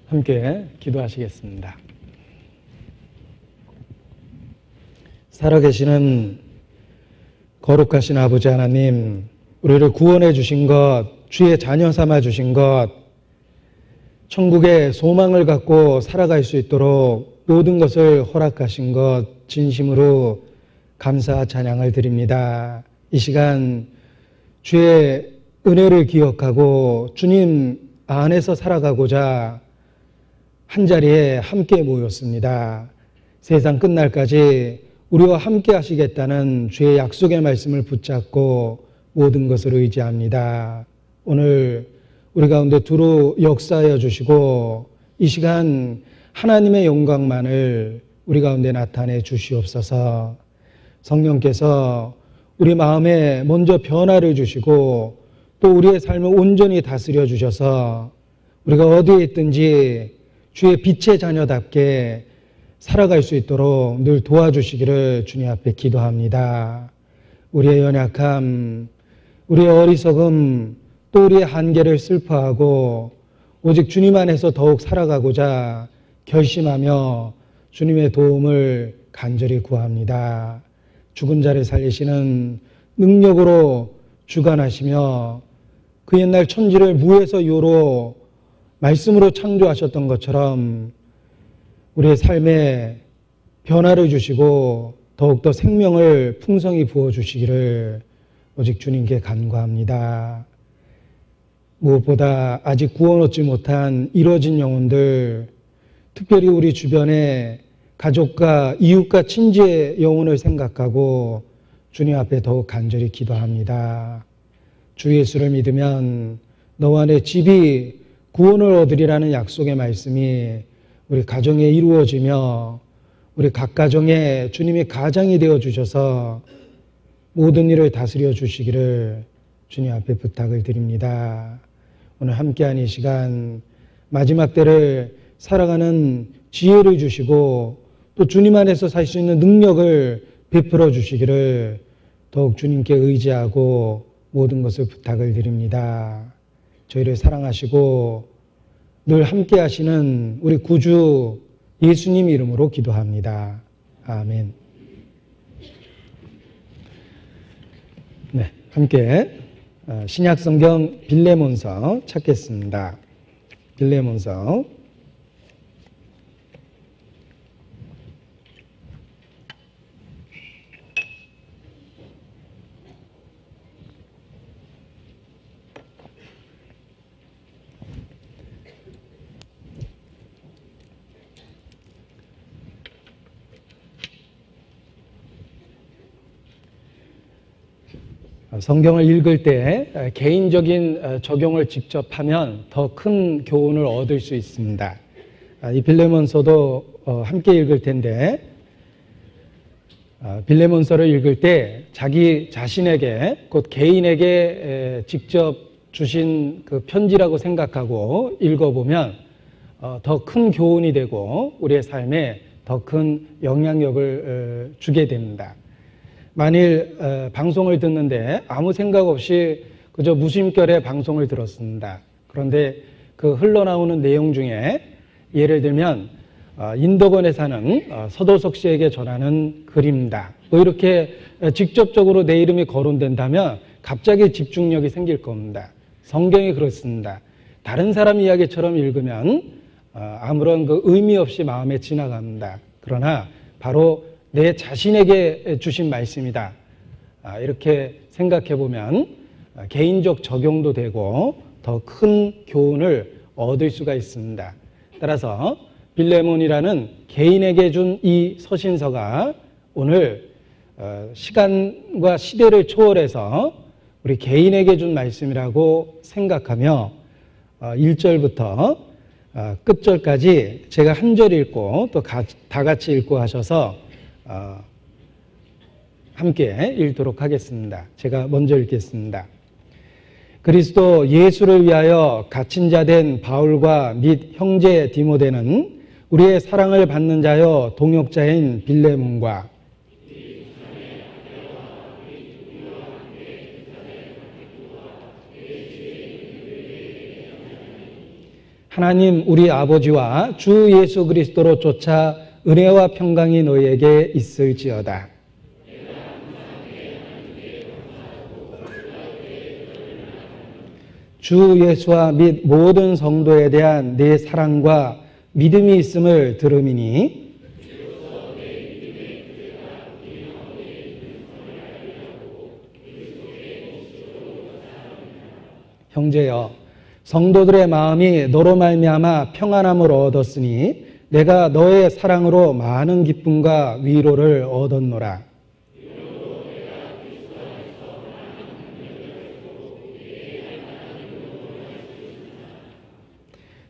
함께 기도하시겠습니다. 살아계시는 거룩하신 아버지 하나님, 우리를 구원해 주신 것, 주의 자녀 삼아 주신 것, 천국의 소망을 갖고 살아갈 수 있도록 모든 것을 허락하신 것 진심으로 감사 찬양을 드립니다. 이 시간 주의 은혜를 기억하고 주님 안에서 살아가고자 한자리에 함께 모였습니다. 세상 끝날까지 우리와 함께 하시겠다는 주의 약속의 말씀을 붙잡고 모든 것을 의지합니다. 오늘 우리 가운데 두루 역사하여 주시고 이 시간 하나님의 영광만을 우리 가운데 나타내 주시옵소서. 성령께서 우리 마음에 먼저 변화를 주시고 또 우리의 삶을 온전히 다스려 주셔서 우리가 어디에 있든지 주의 빛의 자녀답게 살아갈 수 있도록 늘 도와주시기를 주님 앞에 기도합니다. 우리의 연약함, 우리의 어리석음, 또 우리의 한계를 슬퍼하고 오직 주님 안에서 더욱 살아가고자 결심하며 주님의 도움을 간절히 구합니다. 죽은 자를 살리시는 능력으로 주관하시며 그 옛날 천지를 무에서 요로 말씀으로 창조하셨던 것처럼 우리의 삶에 변화를 주시고 더욱더 생명을 풍성히 부어주시기를 오직 주님께 간구합니다. 무엇보다 아직 구원 얻지 못한 이뤄진 영혼들, 특별히 우리 주변의 가족과 이웃과 친지의 영혼을 생각하고 주님 앞에 더욱 간절히 기도합니다. 주 예수를 믿으면 너와 내 집이 구원을 얻으리라는 약속의 말씀이 우리 가정에 이루어지며 우리 각 가정에 주님이 가장이 되어 주셔서 모든 일을 다스려 주시기를 주님 앞에 부탁을 드립니다. 오늘 함께한 이 시간 마지막 때를 살아가는 지혜를 주시고 또 주님 안에서 살 수 있는 능력을 베풀어 주시기를 더욱 주님께 의지하고 모든 것을 부탁을 드립니다. 저희를 사랑하시고 늘 함께 하시는 우리 구주 예수님 이름으로 기도합니다. 아멘. 네, 함께 신약성경 빌레몬서 찾겠습니다. 빌레몬서 성경을 읽을 때 개인적인 적용을 직접 하면 더 큰 교훈을 얻을 수 있습니다. 이 빌레몬서도 함께 읽을 텐데 빌레몬서를 읽을 때 자기 자신에게 곧 개인에게 직접 주신 그 편지라고 생각하고 읽어보면 더 큰 교훈이 되고 우리의 삶에 더 큰 영향력을 주게 됩니다. 만일 방송을 듣는데 아무 생각 없이 그저 무심결에 방송을 들었습니다. 그런데 그 흘러나오는 내용 중에 예를 들면 인도권에 사는 서도석 씨에게 전하는 글입니다. 뭐 이렇게 직접적으로 내 이름이 거론된다면 갑자기 집중력이 생길 겁니다. 성경이 그렇습니다. 다른 사람 이야기처럼 읽으면 아무런 그 의미 없이 마음에 지나갑니다. 그러나 바로 내 자신에게 주신 말씀이다. 이렇게 생각해 보면 개인적 적용도 되고 더 큰 교훈을 얻을 수가 있습니다. 따라서 빌레몬이라는 개인에게 준 이 서신서가 오늘 시간과 시대를 초월해서 우리 개인에게 준 말씀이라고 생각하며 1절부터 끝절까지 제가 한 절 읽고 또 다 같이 읽고 하셔서 함께 읽도록 하겠습니다. 제가 먼저 읽겠습니다. 그리스도 예수를 위하여 갇힌 자 된 바울과 및 형제 디모데는 우리의 사랑을 받는 자여 동역자인 빌레몬과 하나님 우리 아버지와 주 예수 그리스도로 쫓아 은혜와 평강이 너희에게 있을지어다. 주 예수와 및 모든 성도에 대한 내 사랑과 믿음이 있음을 들음이니 형제여, 성도들의 마음이 너로 말미암아 평안함을 얻었으니 내가 너의 사랑으로 많은 기쁨과 위로를 얻었노라.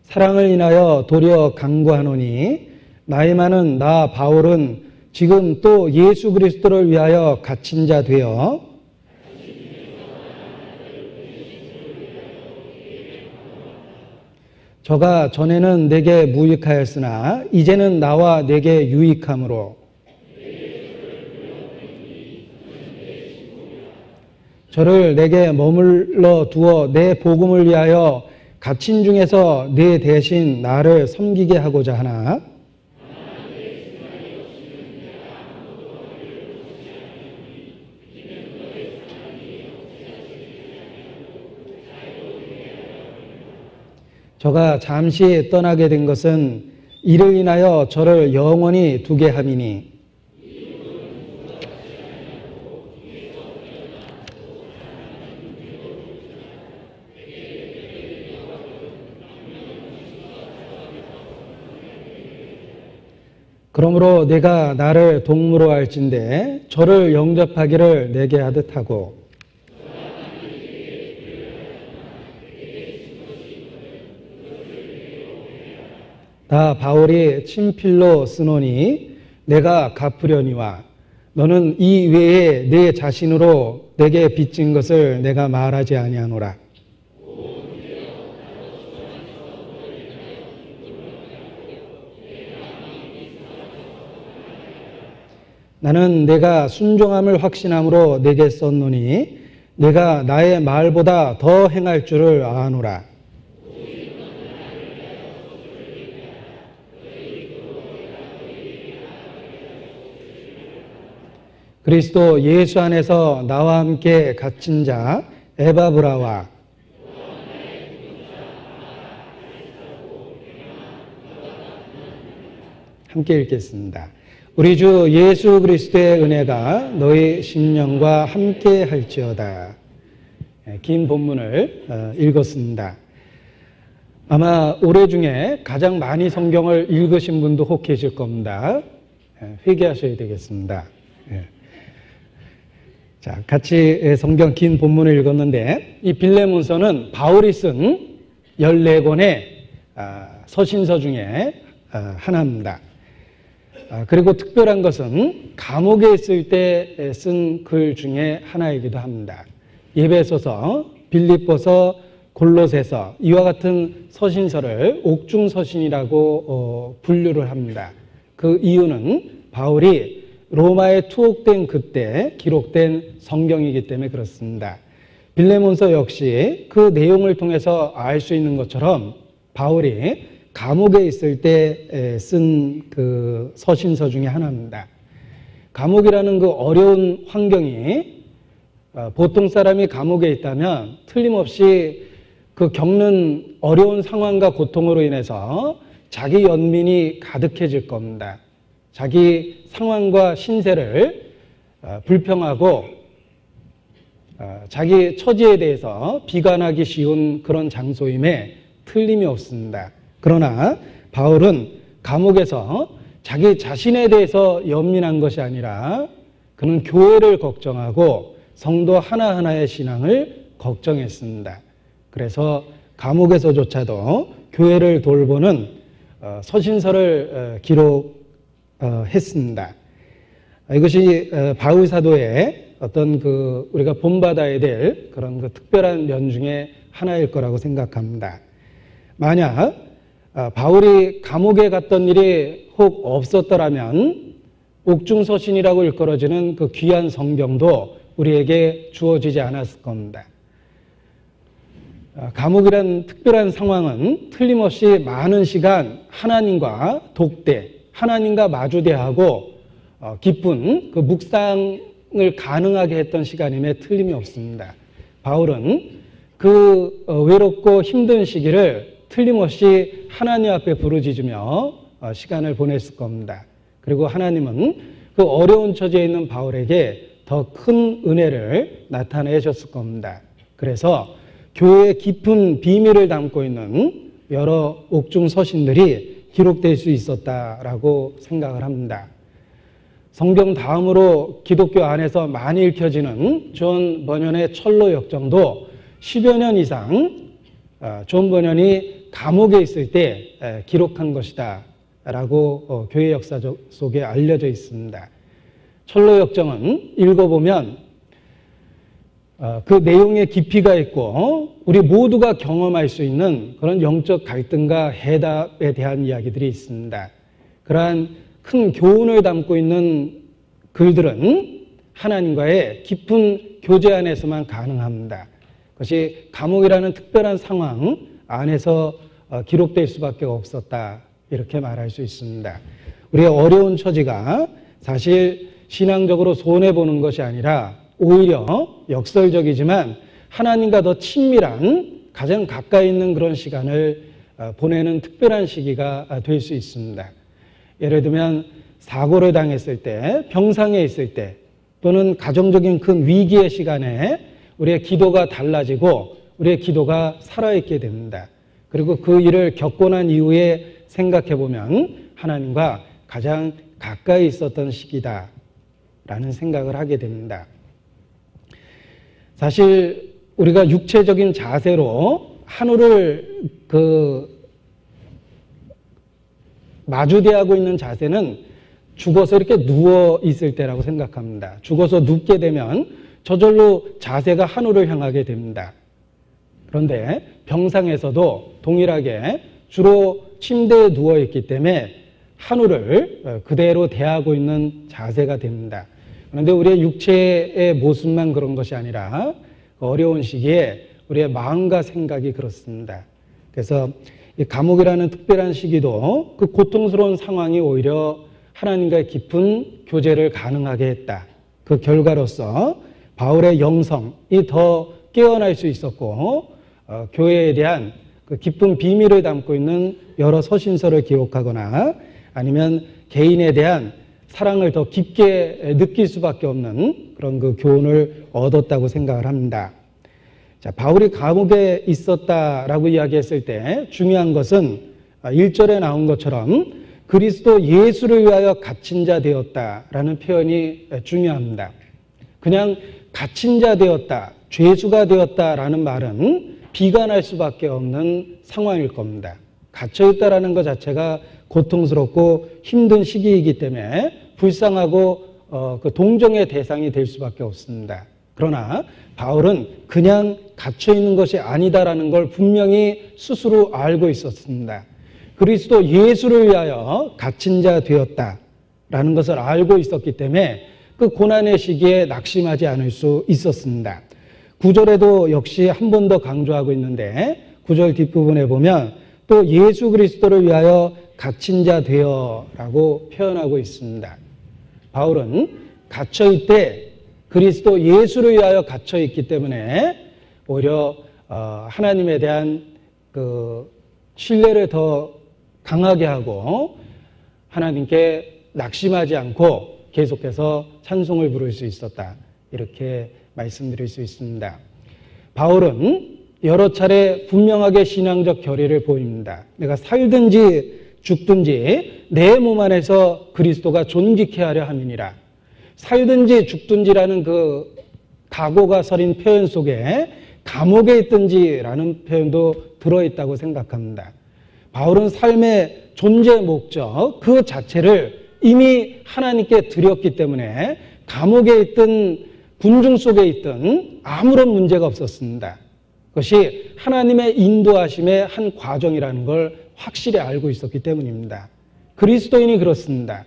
사랑을 인하여 도리어 강구하노니 나이 많은 나 바울은 지금 또 예수 그리스도를 위하여 갇힌 자 되어 저가 전에는 내게 무익하였으나 이제는 나와 내게 유익함으로 저를 내게 머물러 두어 내 복음을 위하여 갇힌 중에서 내 대신 나를 섬기게 하고자 하나 저가 잠시 떠나게 된 것은 이를 인하여 저를 영원히 두게 함이니 그러므로 내가 나를 동무로 할진대 저를 영접하기를 내게 하듯 하고 다 바울이 친필로 쓰노니 내가 갚으려니와 너는 이 외에 내 자신으로 내게 빚진 것을 내가 말하지 아니하노라. 나는 내가 순종함을 확신함으로 내게 썼노니 내가 나의 말보다 더 행할 줄을 아노라. 그리스도 예수 안에서 나와 함께 갇힌 자 에바브라와 함께 읽겠습니다. 우리 주 예수 그리스도의 은혜가 너희 심령과 함께 할지어다. 긴 본문을 읽었습니다. 아마 올해 중에 가장 많이 성경을 읽으신 분도 혹 계실 겁니다. 회개하셔야 되겠습니다. 자, 같이 성경 긴 본문을 읽었는데 이 빌레몬서는 바울이 쓴 14권의 서신서 중에 하나입니다. 그리고 특별한 것은 감옥에 있을 때 쓴 글 중에 하나이기도 합니다. 에베소서, 빌립보서, 골로새서 이와 같은 서신서를 옥중서신이라고 분류를 합니다. 그 이유는 바울이 로마에 투옥된 그때 기록된 성경이기 때문에 그렇습니다. 빌레몬서 역시 그 내용을 통해서 알 수 있는 것처럼 바울이 감옥에 있을 때 쓴 그 서신서 중에 하나입니다. 감옥이라는 그 어려운 환경이 보통 사람이 감옥에 있다면 틀림없이 그 겪는 어려운 상황과 고통으로 인해서 자기 연민이 가득해질 겁니다. 자기 상황과 신세를 불평하고 자기 처지에 대해서 비관하기 쉬운 그런 장소임에 틀림이 없습니다. 그러나 바울은 감옥에서 자기 자신에 대해서 연민한 것이 아니라 그는 교회를 걱정하고 성도 하나하나의 신앙을 걱정했습니다. 그래서 감옥에서조차도 교회를 돌보는 서신서를 기록했습니다. 이것이 바울 사도의 어떤 그 우리가 본받아야 될 그런 그 특별한 면 중에 하나일 거라고 생각합니다. 만약 바울이 감옥에 갔던 일이 혹 없었더라면 옥중서신이라고 일컬어지는 그 귀한 성경도 우리에게 주어지지 않았을 겁니다. 감옥이란 특별한 상황은 틀림없이 많은 시간 하나님과 독대, 하나님과 마주대하고 깊은 그 묵상을 가능하게 했던 시간임에 틀림이 없습니다. 바울은 그 외롭고 힘든 시기를 틀림없이 하나님 앞에 부르짖으며 시간을 보냈을 겁니다. 그리고 하나님은 그 어려운 처지에 있는 바울에게 더 큰 은혜를 나타내 줬을 겁니다. 그래서 교회의 깊은 비밀을 담고 있는 여러 옥중 서신들이 기록될 수 있었다라고 생각을 합니다. 성경 다음으로 기독교 안에서 많이 읽혀지는 존 버년의 철로 역정도 10여 년 이상 존 버년이 감옥에 있을 때 기록한 것이다 라고 교회 역사 속에 알려져 있습니다. 철로 역정은 읽어보면 그 내용에 깊이가 있고 우리 모두가 경험할 수 있는 그런 영적 갈등과 해답에 대한 이야기들이 있습니다. 그러한 큰 교훈을 담고 있는 글들은 하나님과의 깊은 교제 안에서만 가능합니다. 그것이 감옥이라는 특별한 상황 안에서 기록될 수밖에 없었다 이렇게 말할 수 있습니다. 우리의 어려운 처지가 사실 신앙적으로 손해보는 것이 아니라 오히려 역설적이지만 하나님과 더 친밀한 가장 가까이 있는 그런 시간을 보내는 특별한 시기가 될 수 있습니다. 예를 들면 사고를 당했을 때, 병상에 있을 때 또는 가정적인 큰 위기의 시간에 우리의 기도가 달라지고 우리의 기도가 살아있게 됩니다. 그리고 그 일을 겪고 난 이후에 생각해 보면 하나님과 가장 가까이 있었던 시기다라는 생각을 하게 됩니다. 사실 우리가 육체적인 자세로 하늘을 마주대하고 있는 자세는 죽어서 이렇게 누워 있을 때라고 생각합니다. 죽어서 눕게 되면 저절로 자세가 하늘을 향하게 됩니다. 그런데 병상에서도 동일하게 주로 침대에 누워 있기 때문에 하늘을 그대로 대하고 있는 자세가 됩니다. 그런데 우리의 육체의 모습만 그런 것이 아니라 어려운 시기에 우리의 마음과 생각이 그렇습니다. 그래서 이 감옥이라는 특별한 시기도 그 고통스러운 상황이 오히려 하나님과의 깊은 교제를 가능하게 했다. 그 결과로서 바울의 영성이 더 깨어날 수 있었고 교회에 대한 그 깊은 비밀을 담고 있는 여러 서신서를 기록하거나 아니면 개인에 대한 사랑을 더 깊게 느낄 수밖에 없는 그런 그 교훈을 얻었다고 생각을 합니다. 자, 바울이 감옥에 있었다라고 이야기했을 때 중요한 것은 1절에 나온 것처럼 그리스도 예수를 위하여 갇힌 자 되었다라는 표현이 중요합니다. 그냥 갇힌 자 되었다, 죄수가 되었다라는 말은 비관할 수밖에 없는 상황일 겁니다. 갇혀있다라는 것 자체가 고통스럽고 힘든 시기이기 때문에 불쌍하고 그 동정의 대상이 될 수밖에 없습니다. 그러나 바울은 그냥 갇혀있는 것이 아니다라는 걸 분명히 스스로 알고 있었습니다. 그리스도 예수를 위하여 갇힌 자 되었다라는 것을 알고 있었기 때문에 그 고난의 시기에 낙심하지 않을 수 있었습니다. 9절에도 역시 한 번 더 강조하고 있는데 9절 뒷부분에 보면 또 예수 그리스도를 위하여 갇힌 자 되어라고 표현하고 있습니다. 바울은 갇혀있되 그리스도 예수를 위하여 갇혀있기 때문에 오히려 하나님에 대한 그 신뢰를 더 강하게 하고 하나님께 낙심하지 않고 계속해서 찬송을 부를 수 있었다. 이렇게 말씀드릴 수 있습니다. 바울은 여러 차례 분명하게 신앙적 결의를 보입니다. 내가 살든지 죽든지 내 몸 안에서 그리스도가 존귀케 하려 함이니라. 살든지 죽든지라는 그 각오가 서린 표현 속에 감옥에 있든지라는 표현도 들어있다고 생각합니다. 바울은 삶의 존재 목적 그 자체를 이미 하나님께 드렸기 때문에 감옥에 있든 군중 속에 있든 아무런 문제가 없었습니다. 그것이 하나님의 인도하심의 한 과정이라는 걸 확실히 알고 있었기 때문입니다. 그리스도인이 그렇습니다.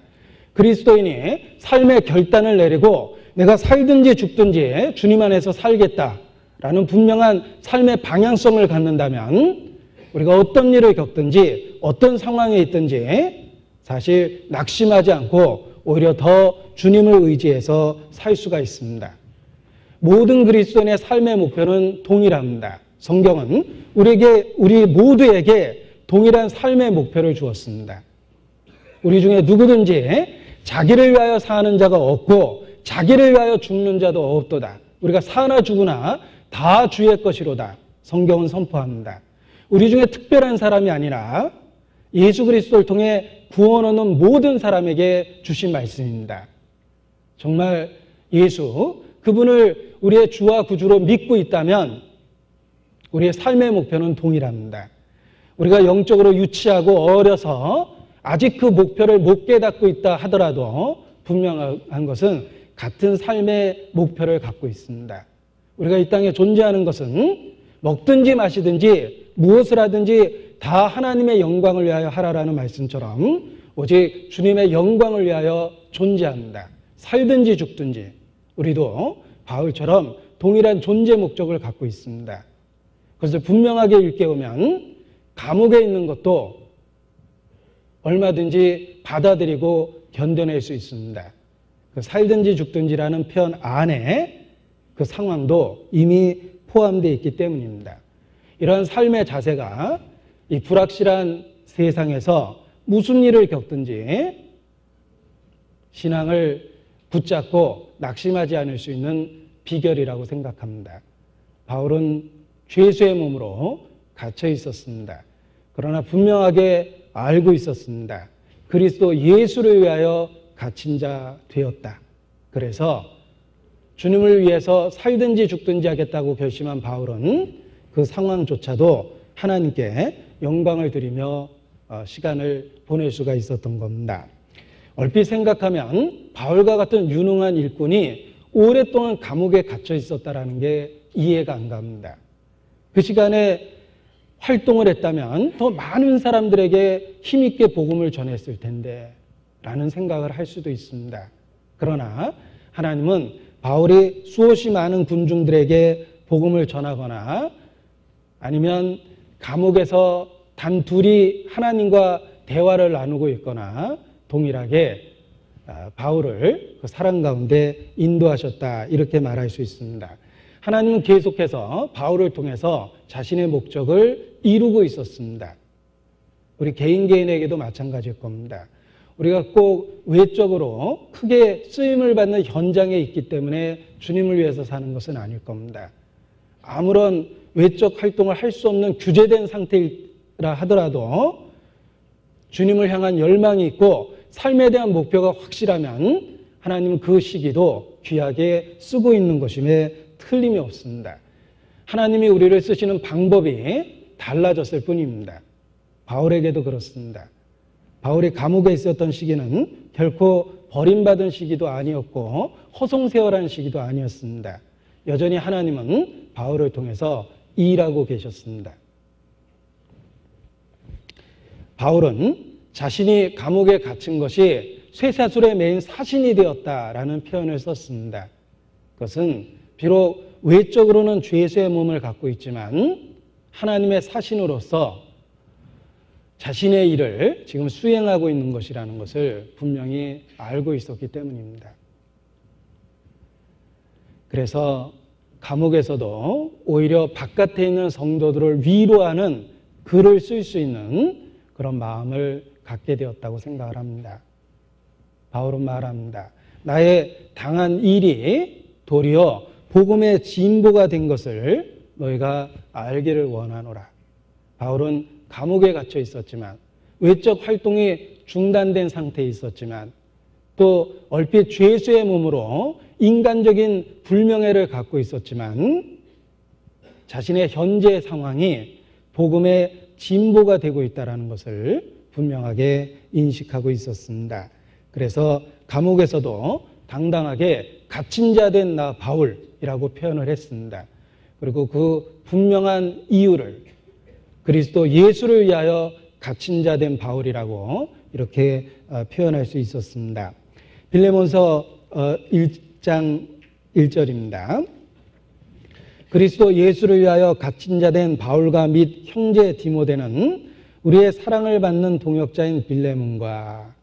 그리스도인이 삶의 결단을 내리고 내가 살든지 죽든지 주님 안에서 살겠다라고 라는 분명한 삶의 방향성을 갖는다면 우리가 어떤 일을 겪든지 어떤 상황에 있든지 사실 낙심하지 않고 오히려 더 주님을 의지해서 살 수가 있습니다. 모든 그리스도인의 삶의 목표는 동일합니다. 성경은 우리 모두에게 동일한 삶의 목표를 주었습니다. 우리 중에 누구든지 자기를 위하여 사는 자가 없고 자기를 위하여 죽는 자도 없도다. 우리가 사나 죽으나 다 주의 것이로다. 성경은 선포합니다. 우리 중에 특별한 사람이 아니라 예수 그리스도를 통해 구원 얻는 모든 사람에게 주신 말씀입니다. 정말 예수, 그분을 우리의 주와 구주로 믿고 있다면 우리의 삶의 목표는 동일합니다. 우리가 영적으로 유치하고 어려서 아직 그 목표를 못 깨닫고 있다 하더라도 분명한 것은 같은 삶의 목표를 갖고 있습니다. 우리가 이 땅에 존재하는 것은 먹든지 마시든지 무엇을 하든지 다 하나님의 영광을 위하여 하라라는 말씀처럼 오직 주님의 영광을 위하여 존재합니다. 살든지 죽든지 우리도 바울처럼 동일한 존재 목적을 갖고 있습니다. 그것을 분명하게 일깨우면 감옥에 있는 것도 얼마든지 받아들이고 견뎌낼 수 있습니다. 그 살든지 죽든지라는 표현 안에 그 상황도 이미 포함되어 있기 때문입니다. 이러한 삶의 자세가 이 불확실한 세상에서 무슨 일을 겪든지 신앙을 붙잡고 낙심하지 않을 수 있는 비결이라고 생각합니다. 바울은 죄수의 몸으로 갇혀 있었습니다. 그러나 분명하게 알고 있었습니다. 그리스도 예수를 위하여 갇힌 자 되었다. 그래서 주님을 위해서 살든지 죽든지 하겠다고 결심한 바울은 그 상황조차도 하나님께 영광을 드리며 시간을 보낼 수가 있었던 겁니다. 얼핏 생각하면 바울과 같은 유능한 일꾼이 오랫동안 감옥에 갇혀 있었다는 게 이해가 안 갑니다. 그 시간에 활동을 했다면 더 많은 사람들에게 힘있게 복음을 전했을 텐데 라는 생각을 할 수도 있습니다. 그러나 하나님은 바울이 수없이 많은 군중들에게 복음을 전하거나 아니면 감옥에서 단 둘이 하나님과 대화를 나누고 있거나 동일하게 바울을 그 사랑 가운데 인도하셨다 이렇게 말할 수 있습니다. 하나님은 계속해서 바울을 통해서 자신의 목적을 이루고 있었습니다. 우리 개인에게도 마찬가지일 겁니다. 우리가 꼭 외적으로 크게 쓰임을 받는 현장에 있기 때문에 주님을 위해서 사는 것은 아닐 겁니다. 아무런 외적 활동을 할 수 없는 규제된 상태라 하더라도 주님을 향한 열망이 있고 삶에 대한 목표가 확실하면 하나님은 그 시기도 귀하게 쓰고 있는 것임에 틀림이 없습니다. 하나님이 우리를 쓰시는 방법이 달라졌을 뿐입니다. 바울에게도 그렇습니다. 바울이 감옥에 있었던 시기는 결코 버림받은 시기도 아니었고 허송세월한 시기도 아니었습니다. 여전히 하나님은 바울을 통해서 일하고 계셨습니다. 바울은 자신이 감옥에 갇힌 것이 쇠사슬에 매인 사신이 되었다라는 표현을 썼습니다. 그것은 비록 외적으로는 죄수의 몸을 갖고 있지만 하나님의 사신으로서 자신의 일을 지금 수행하고 있는 것이라는 것을 분명히 알고 있었기 때문입니다. 그래서 감옥에서도 오히려 바깥에 있는 성도들을 위로하는 글을 쓸 수 있는 그런 마음을 갖게 되었다고 생각을 합니다. 바울은 말합니다. 나의 당한 일이 도리어 복음의 진보가 된 것을 너희가 알기를 원하노라. 바울은 감옥에 갇혀 있었지만 외적 활동이 중단된 상태에 있었지만 또 얼핏 죄수의 몸으로 인간적인 불명예를 갖고 있었지만 자신의 현재 상황이 복음의 진보가 되고 있다는 것을 분명하게 인식하고 있었습니다. 그래서 감옥에서도 당당하게 갇힌 자 된 나 바울이라고 표현을 했습니다. 그리고 그 분명한 이유를 그리스도 예수를 위하여 갇힌 자 된 바울이라고 이렇게 표현할 수 있었습니다. 빌레몬서 1장 1절입니다. 그리스도 예수를 위하여 갇힌 자 된 바울과 및 형제 디모데는 우리의 사랑을 받는 동역자인 빌레몬과,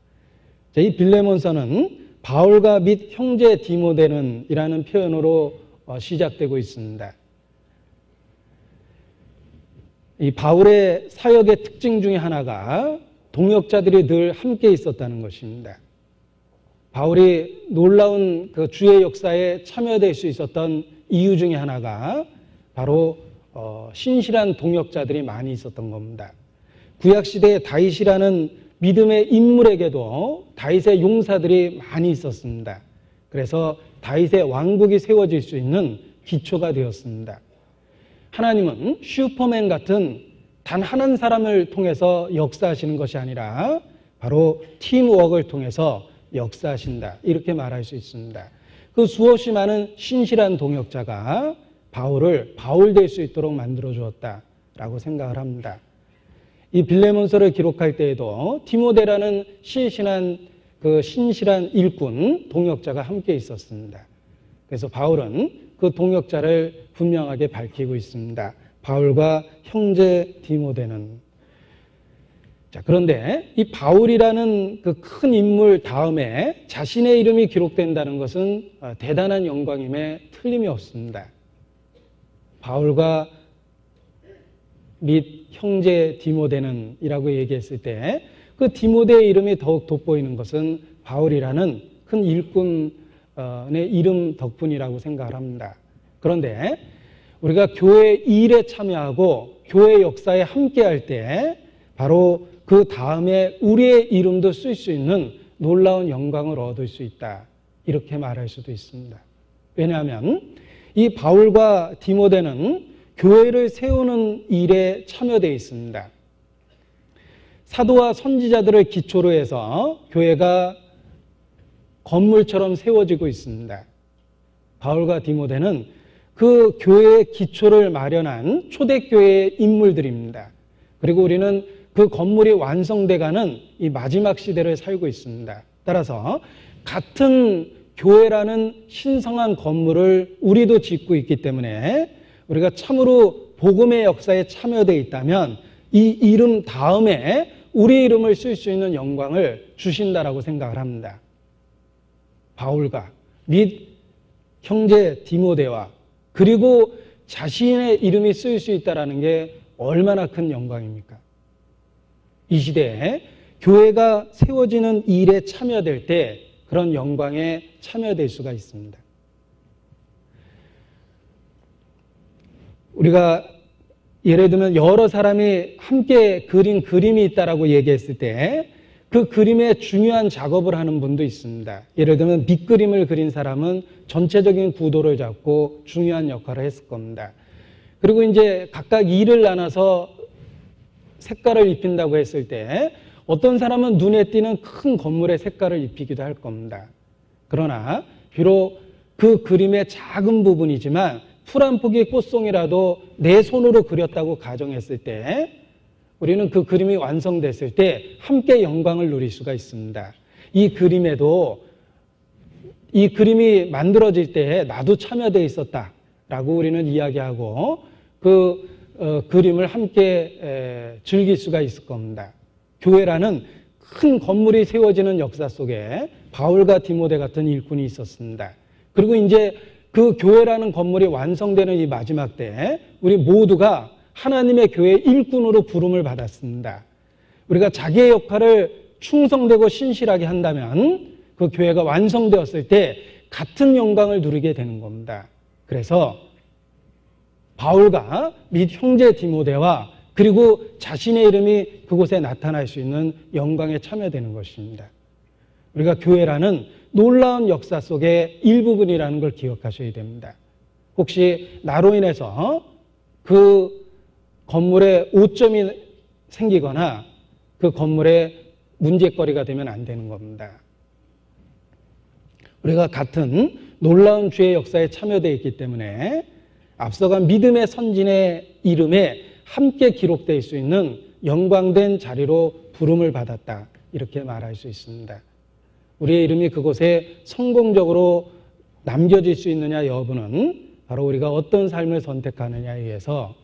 이 빌레몬서는 바울과 및 형제 디모데는 이라는 표현으로 시작되고 있습니다. 이 바울의 사역의 특징 중에 하나가 동역자들이 늘 함께 있었다는 것입니다. 바울이 놀라운 그 주의 역사에 참여될 수 있었던 이유 중에 하나가 바로 신실한 동역자들이 많이 있었던 겁니다. 구약시대에 다윗이라는 믿음의 인물에게도 다윗의 용사들이 많이 있었습니다. 그래서 다윗의 왕국이 세워질 수 있는 기초가 되었습니다. 하나님은 슈퍼맨 같은 단 한 사람을 통해서 역사하시는 것이 아니라 바로 팀워크를 통해서 역사하신다, 이렇게 말할 수 있습니다. 그 수없이 많은 신실한 동역자가 바울을 바울 될 수 있도록 만들어 주었다라고 생각을 합니다. 이 빌레몬서를 기록할 때에도 디모데라는 신실한 일꾼 동역자가 함께 있었습니다. 그래서 바울은 그 동역자를 분명하게 밝히고 있습니다. 바울과 형제 디모데는. 자, 그런데 이 바울이라는 그 큰 인물 다음에 자신의 이름이 기록된다는 것은 대단한 영광임에 틀림이 없습니다. 바울과 및 형제 디모데는 이라고 얘기했을 때 그 디모데의 이름이 더욱 돋보이는 것은 바울이라는 큰 일꾼의 이름 덕분이라고 생각을 합니다. 그런데 우리가 교회 일에 참여하고 교회 역사에 함께할 때 바로 그 다음에 우리의 이름도 쓸 수 있는 놀라운 영광을 얻을 수 있다, 이렇게 말할 수도 있습니다. 왜냐하면 이 바울과 디모데는 교회를 세우는 일에 참여되어 있습니다. 사도와 선지자들을 기초로 해서 교회가 건물처럼 세워지고 있습니다. 바울과 디모데는 그 교회의 기초를 마련한 초대교회의 인물들입니다. 그리고 우리는 그 건물이 완성돼가는 이 마지막 시대를 살고 있습니다. 따라서 같은 교회라는 신성한 건물을 우리도 짓고 있기 때문에 우리가 참으로 복음의 역사에 참여되어 있다면 이 이름 다음에 우리 이름을 쓸 수 있는 영광을 주신다라고 생각을 합니다. 바울과 및 형제 디모데와 그리고 자신의 이름이 쓰일 수 있다는 게 얼마나 큰 영광입니까? 이 시대에 교회가 세워지는 일에 참여될 때 그런 영광에 참여될 수가 있습니다. 우리가 예를 들면 여러 사람이 함께 그린 그림이 있다라고 얘기했을 때 그 그림에 중요한 작업을 하는 분도 있습니다. 예를 들면 밑그림을 그린 사람은 전체적인 구도를 잡고 중요한 역할을 했을 겁니다. 그리고 이제 각각 일을 나눠서 색깔을 입힌다고 했을 때 어떤 사람은 눈에 띄는 큰 건물의 색깔을 입히기도 할 겁니다. 그러나 비록 그 그림의 작은 부분이지만 풀 한 포기의 꽃송이라도 내 손으로 그렸다고 가정했을 때 우리는 그 그림이 완성됐을 때 함께 영광을 누릴 수가 있습니다. 이 그림에도 이 그림이 만들어질 때 나도 참여되어 있었다라고 우리는 이야기하고 그 그림을 함께 즐길 수가 있을 겁니다. 교회라는 큰 건물이 세워지는 역사 속에 바울과 디모데 같은 일꾼이 있었습니다. 그리고 이제 그 교회라는 건물이 완성되는 이 마지막 때 우리 모두가 하나님의 교회의 일꾼으로 부름을 받았습니다. 우리가 자기의 역할을 충성되고 신실하게 한다면 그 교회가 완성되었을 때 같은 영광을 누리게 되는 겁니다. 그래서 바울과 및 형제 디모데와 그리고 자신의 이름이 그곳에 나타날 수 있는 영광에 참여되는 것입니다. 우리가 교회라는 놀라운 역사 속의 일부분이라는 걸 기억하셔야 됩니다. 혹시 나로 인해서 그 건물에 오점이 생기거나 그 건물에 문제거리가 되면 안 되는 겁니다. 우리가 같은 놀라운 주의 역사에 참여되어 있기 때문에 앞서간 믿음의 선진의 이름에 함께 기록될 수 있는 영광된 자리로 부름을 받았다, 이렇게 말할 수 있습니다. 우리의 이름이 그곳에 성공적으로 남겨질 수 있느냐 여부는 바로 우리가 어떤 삶을 선택하느냐에 의해서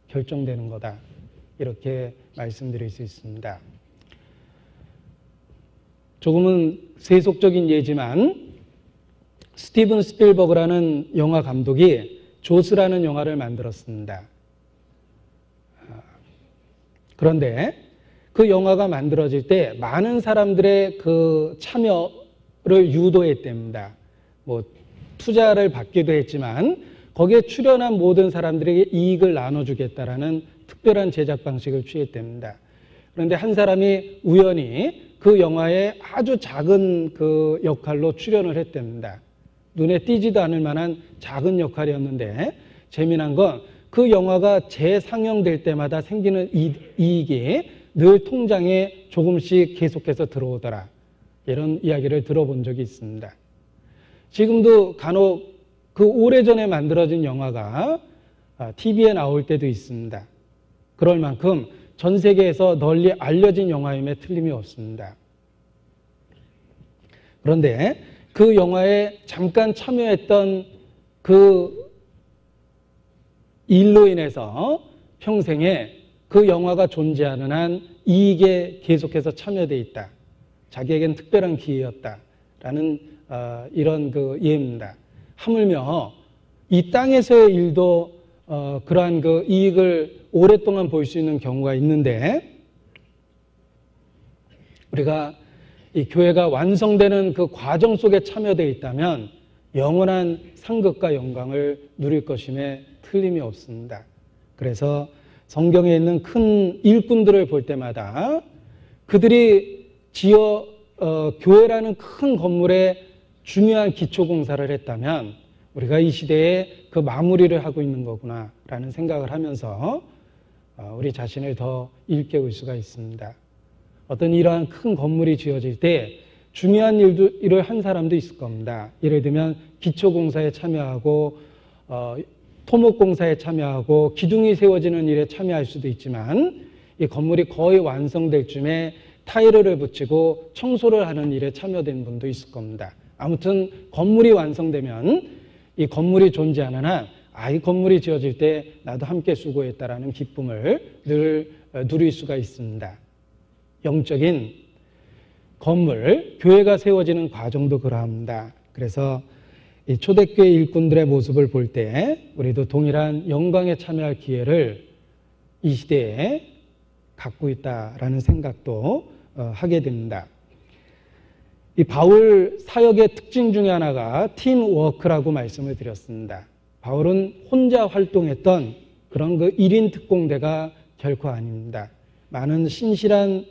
결정되는 거다. 이렇게 말씀드릴 수 있습니다. 조금은 세속적인 예지만 스티븐 스필버그라는 영화 감독이 조스라는 영화를 만들었습니다. 그런데 그 영화가 만들어질 때 많은 사람들의 그 참여를 유도했답니다. 뭐 투자를 받기도 했지만 거기에 출연한 모든 사람들에게 이익을 나눠주겠다라는 특별한 제작 방식을 취했답니다. 그런데 한 사람이 우연히 그 영화에 아주 작은 그 역할로 출연을 했답니다. 눈에 띄지도 않을 만한 작은 역할이었는데 재미난 건 그 영화가 재상영될 때마다 생기는 이익이 늘 통장에 조금씩 계속해서 들어오더라. 이런 이야기를 들어본 적이 있습니다. 지금도 간혹 그 오래전에 만들어진 영화가 TV에 나올 때도 있습니다. 그럴 만큼 전 세계에서 널리 알려진 영화임에 틀림이 없습니다. 그런데 그 영화에 잠깐 참여했던 그 일로 인해서 평생에 그 영화가 존재하는 한 이익에 계속해서 참여되어 있다. 자기에겐 특별한 기회였다라는 이런 그 예입니다. 하물며 이 땅에서의 일도 그러한 그 이익을 오랫동안 볼 수 있는 경우가 있는데 우리가 이 교회가 완성되는 그 과정 속에 참여되어 있다면 영원한 상급과 영광을 누릴 것임에 틀림이 없습니다. 그래서 성경에 있는 큰 일꾼들을 볼 때마다 그들이 교회라는 큰 건물에 중요한 기초공사를 했다면 우리가 이 시대에 그 마무리를 하고 있는 거구나라는 생각을 하면서 우리 자신을 더 일깨울 수가 있습니다. 어떤 이러한 큰 건물이 지어질 때 중요한 일을 한 사람도 있을 겁니다. 예를 들면 기초공사에 참여하고 토목공사에 참여하고 기둥이 세워지는 일에 참여할 수도 있지만 이 건물이 거의 완성될 쯤에 타일을 붙이고 청소를 하는 일에 참여된 분도 있을 겁니다. 아무튼 건물이 완성되면 이 건물이 존재하는 한 이 건물이 지어질 때 나도 함께 수고했다라는 기쁨을 늘 누릴 수가 있습니다. 영적인 건물, 교회가 세워지는 과정도 그러합니다. 그래서 이 초대교회 일꾼들의 모습을 볼 때 우리도 동일한 영광에 참여할 기회를 이 시대에 갖고 있다라는 생각도 하게 됩니다. 이 바울 사역의 특징 중에 하나가 팀워크라고 말씀을 드렸습니다. 바울은 혼자 활동했던 그런 그 1인 특공대가 결코 아닙니다. 많은 신실한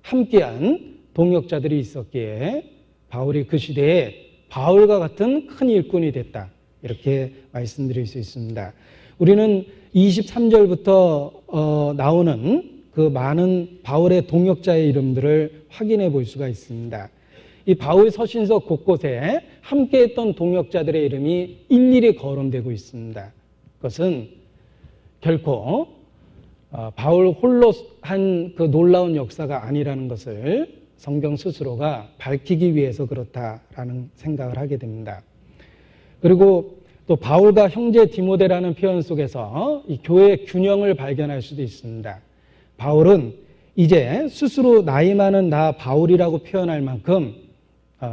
함께한 동역자들이 있었기에 바울이 그 시대에 바울과 같은 큰 일꾼이 됐다. 이렇게 말씀드릴 수 있습니다. 우리는 23절부터 나오는 그 많은 바울의 동역자의 이름들을 확인해 볼 수가 있습니다. 이 바울 서신서 곳곳에 함께했던 동역자들의 이름이 일일이 거론되고 있습니다. 그것은 결코 바울 홀로 한 그 놀라운 역사가 아니라는 것을 성경 스스로가 밝히기 위해서 그렇다라는 생각을 하게 됩니다. 그리고 또 바울과 형제 디모데라는 표현 속에서 이 교회의 균형을 발견할 수도 있습니다. 바울은 이제 스스로 나이 많은 나 바울이라고 표현할 만큼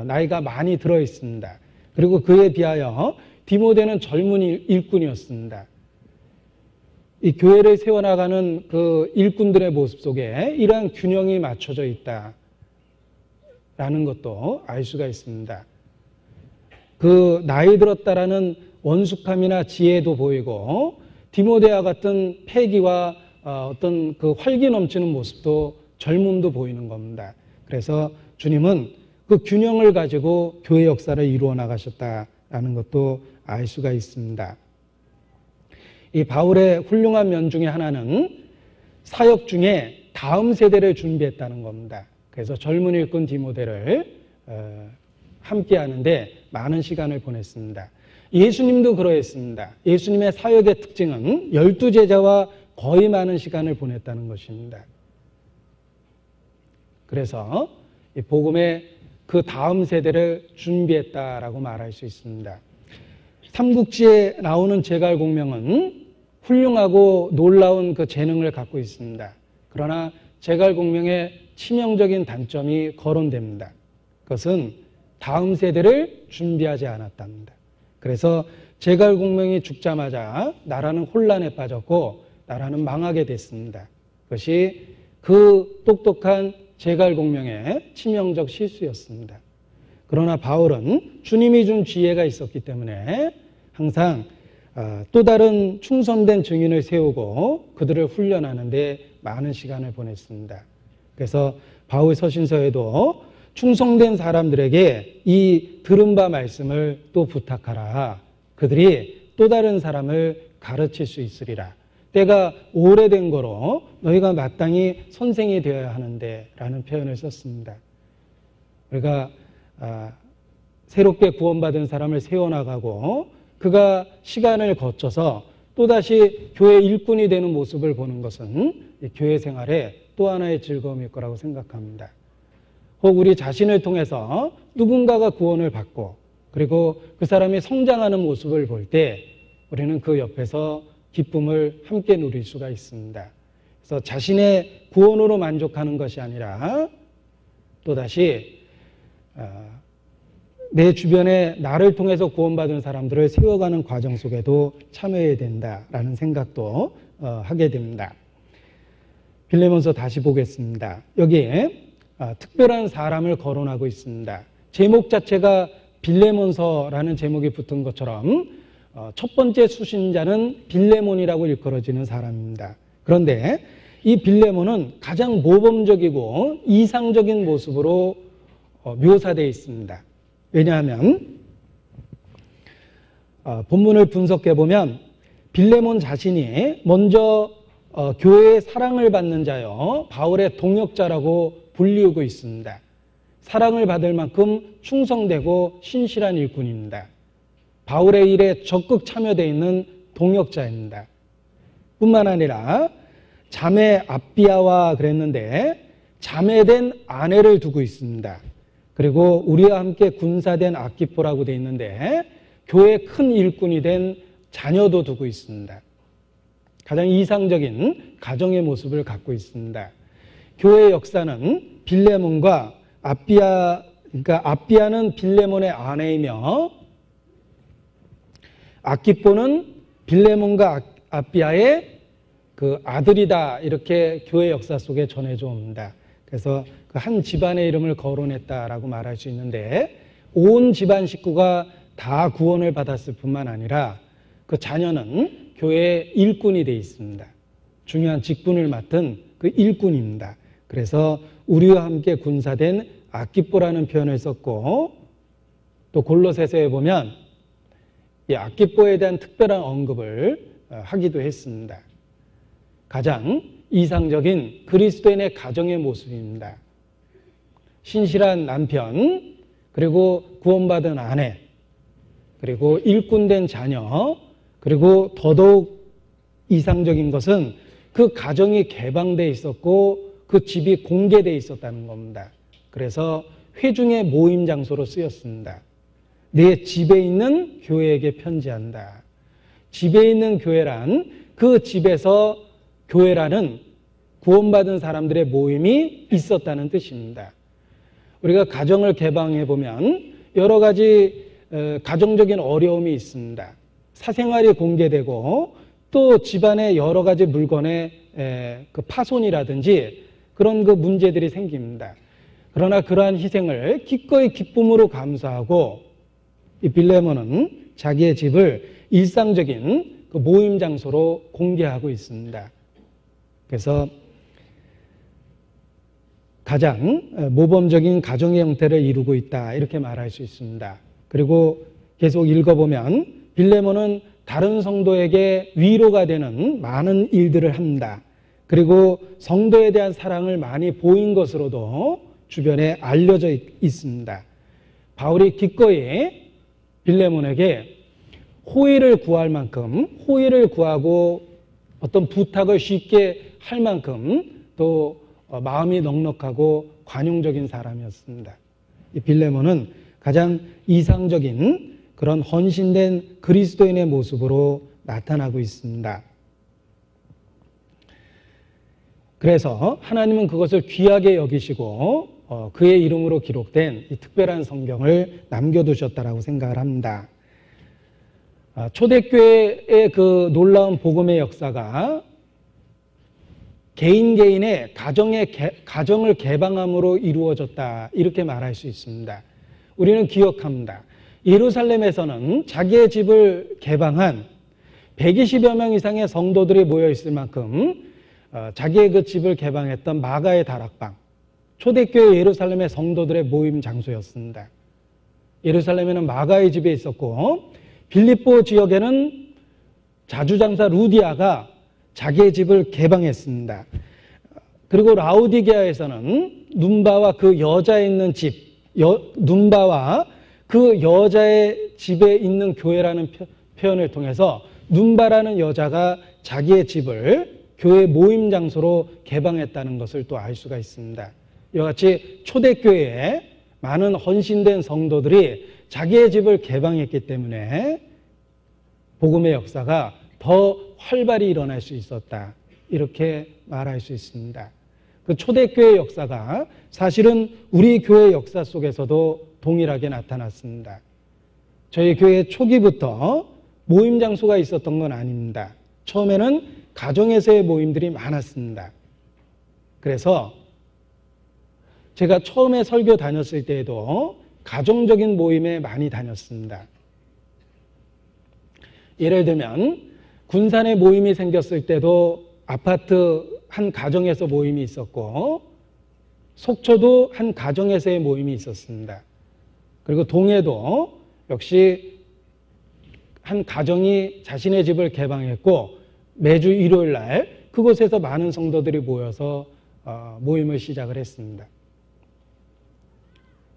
나이가 많이 들어 있습니다. 그리고 그에 비하여 디모데는 젊은 일꾼이었습니다. 이 교회를 세워나가는 그 일꾼들의 모습 속에 이러한 균형이 맞춰져 있다라는 것도 알 수가 있습니다. 그 나이 들었다라는 원숙함이나 지혜도 보이고 디모데와 같은 패기와 어떤 그 활기 넘치는 모습도 젊음도 보이는 겁니다. 그래서 주님은 그 균형을 가지고 교회 역사를 이루어 나가셨다라는 것도 알 수가 있습니다. 이 바울의 훌륭한 면 중에 하나는 사역 중에 다음 세대를 준비했다는 겁니다. 그래서 젊은 일꾼 디모데를 함께 하는데 많은 시간을 보냈습니다. 예수님도 그러했습니다. 예수님의 사역의 특징은 12제자와 거의 많은 시간을 보냈다는 것입니다. 그래서 이 복음의 그 다음 세대를 준비했다라고 말할 수 있습니다. 삼국지에 나오는 제갈공명은 훌륭하고 놀라운 그 재능을 갖고 있습니다. 그러나 제갈공명의 치명적인 단점이 거론됩니다. 그것은 다음 세대를 준비하지 않았답니다. 그래서 제갈공명이 죽자마자 나라는 혼란에 빠졌고 나라는 망하게 됐습니다. 그것이 그 똑똑한 제갈공명의 치명적 실수였습니다. 그러나 바울은 주님이 준 지혜가 있었기 때문에 항상 또 다른 충성된 증인을 세우고 그들을 훈련하는 데 많은 시간을 보냈습니다. 그래서 바울 서신서에도 충성된 사람들에게 이 들은 바 말씀을 또 부탁하라. 그들이 또 다른 사람을 가르칠 수 있으리라. 때가 오래된 거로 너희가 마땅히 선생이 되어야 하는데 라는 표현을 썼습니다. 우리가 새롭게 구원받은 사람을 세워나가고 그가 시간을 거쳐서 또다시 교회 일꾼이 되는 모습을 보는 것은 교회 생활의 또 하나의 즐거움일 거라고 생각합니다. 혹 우리 자신을 통해서 누군가가 구원을 받고 그리고 그 사람이 성장하는 모습을 볼 때 우리는 그 옆에서 기쁨을 함께 누릴 수가 있습니다. 그래서 자신의 구원으로 만족하는 것이 아니라 또다시 내 주변에 나를 통해서 구원받은 사람들을 세워가는 과정 속에도 참여해야 된다라는 생각도 하게 됩니다. 빌레몬서 다시 보겠습니다. 여기에 특별한 사람을 거론하고 있습니다. 제목 자체가 빌레몬서라는 제목이 붙은 것처럼 첫 번째 수신자는 빌레몬이라고 일컬어지는 사람입니다. 그런데 이 빌레몬은 가장 모범적이고 이상적인 모습으로 묘사되어 있습니다. 왜냐하면 본문을 분석해 보면 빌레몬 자신이 먼저 교회의 사랑을 받는 자요 바울의 동역자라고 불리우고 있습니다. 사랑을 받을 만큼 충성되고 신실한 일꾼입니다. 바울의 일에 적극 참여되어 있는 동역자입니다. 뿐만 아니라 자매 아비아와 그랬는데 자매된 아내를 두고 있습니다. 그리고 우리와 함께 군사된 아키포라고 되어 있는데 교회의 큰 일꾼이 된 자녀도 두고 있습니다. 가장 이상적인 가정의 모습을 갖고 있습니다. 교회의 역사는 빌레몬과 아비아, 그러니까 아비아는 빌레몬의 아내이며 아키포는 빌레몬과 아비아의 그 아들이다 이렇게 교회 역사 속에 전해져 옵니다. 그래서 그 한 집안의 이름을 거론했다라고 말할 수 있는데 온 집안 식구가 다 구원을 받았을 뿐만 아니라 그 자녀는 교회의 일꾼이 되어 있습니다. 중요한 직분을 맡은 그 일꾼입니다. 그래서 우리와 함께 군사된 아키포라는 표현을 썼고 또 골로새서에 보면 이 아키포에 대한 특별한 언급을 하기도 했습니다. 가장 이상적인 그리스도인의 가정의 모습입니다. 신실한 남편, 그리고 구원받은 아내, 그리고 일꾼된 자녀, 그리고 더더욱 이상적인 것은 그 가정이 개방되어 있었고 그 집이 공개되어 있었다는 겁니다. 그래서 회중의 모임 장소로 쓰였습니다. 내 집에 있는 교회에게 편지한다. 집에 있는 교회란 그 집에서 교회라는 구원받은 사람들의 모임이 있었다는 뜻입니다. 우리가 가정을 개방해 보면 여러 가지 가정적인 어려움이 있습니다. 사생활이 공개되고 또 집안의 여러 가지 물건의 그 파손이라든지 그런 그 문제들이 생깁니다. 그러나 그러한 희생을 기꺼이 기쁨으로 감사하고 이 빌레몬은 자기의 집을 일상적인 그 모임 장소로 공개하고 있습니다. 그래서 가장 모범적인 가정의 형태를 이루고 있다 이렇게 말할 수 있습니다. 그리고 계속 읽어보면 빌레몬은 다른 성도에게 위로가 되는 많은 일들을 합니다. 그리고 성도에 대한 사랑을 많이 보인 것으로도 주변에 알려져 있습니다. 바울이 기꺼이 빌레몬에게 호의를 구할 만큼 호의를 구하고 어떤 부탁을 쉽게 할 만큼 또 마음이 넉넉하고 관용적인 사람이었습니다. 이 빌레몬은 가장 이상적인 그런 헌신된 그리스도인의 모습으로 나타나고 있습니다. 그래서 하나님은 그것을 귀하게 여기시고 그의 이름으로 기록된 이 특별한 성경을 남겨두셨다라고 생각을 합니다. 초대교회의 그 놀라운 복음의 역사가 개인의 가정을 개방함으로 이루어졌다, 이렇게 말할 수 있습니다. 우리는 기억합니다. 예루살렘에서는 자기의 집을 개방한 120여 명 이상의 성도들이 모여 있을 만큼 자기의 그 집을 개방했던 마가의 다락방, 초대교회 예루살렘의 성도들의 모임 장소였습니다. 예루살렘에는 마가의 집에 있었고, 빌립보 지역에는 자주장사 루디아가 자기의 집을 개방했습니다. 그리고 라우디게아에서는 눈바와 그 여자에 있는 집, 눈바와 그 여자의 집에 있는 교회라는 표현을 통해서 눈바라는 여자가 자기의 집을 교회 모임 장소로 개방했다는 것을 또 알 수가 있습니다. 이와 같이 초대교회에 많은 헌신된 성도들이 자기의 집을 개방했기 때문에 복음의 역사가 더 활발히 일어날 수 있었다, 이렇게 말할 수 있습니다. 그 초대교회 역사가 사실은 우리 교회 역사 속에서도 동일하게 나타났습니다. 저희 교회 초기부터 모임 장소가 있었던 건 아닙니다. 처음에는 가정에서의 모임들이 많았습니다. 그래서 제가 처음에 설교 다녔을 때에도 가정적인 모임에 많이 다녔습니다. 예를 들면 군산에 모임이 생겼을 때도 아파트 한 가정에서 모임이 있었고, 속초도 한 가정에서의 모임이 있었습니다. 그리고 동해도 역시 한 가정이 자신의 집을 개방했고, 매주 일요일 날 그곳에서 많은 성도들이 모여서 모임을 시작을 했습니다.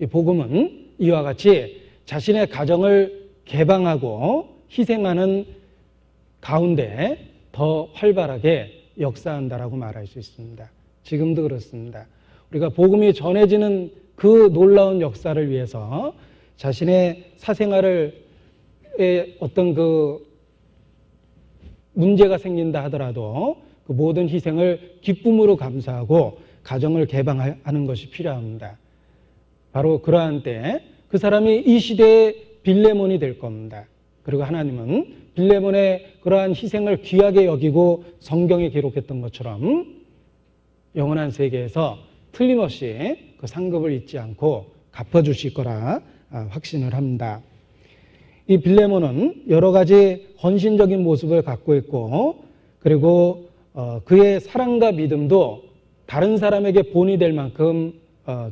이 복음은 이와 같이 자신의 가정을 개방하고 희생하는 가운데 더 활발하게 역사한다라고 말할 수 있습니다. 지금도 그렇습니다. 우리가 복음이 전해지는 그 놀라운 역사를 위해서 자신의 사생활에 어떤 그 문제가 생긴다 하더라도 그 모든 희생을 기쁨으로 감사하고 가정을 개방하는 것이 필요합니다. 바로 그러한 때 그 사람이 이 시대의 빌레몬이 될 겁니다. 그리고 하나님은 빌레몬의 그러한 희생을 귀하게 여기고 성경에 기록했던 것처럼 영원한 세계에서 틀림없이 그 상급을 잊지 않고 갚아주실 거라 확신을 합니다. 이 빌레몬은 여러 가지 헌신적인 모습을 갖고 있고, 그리고 그의 사랑과 믿음도 다른 사람에게 본이 될 만큼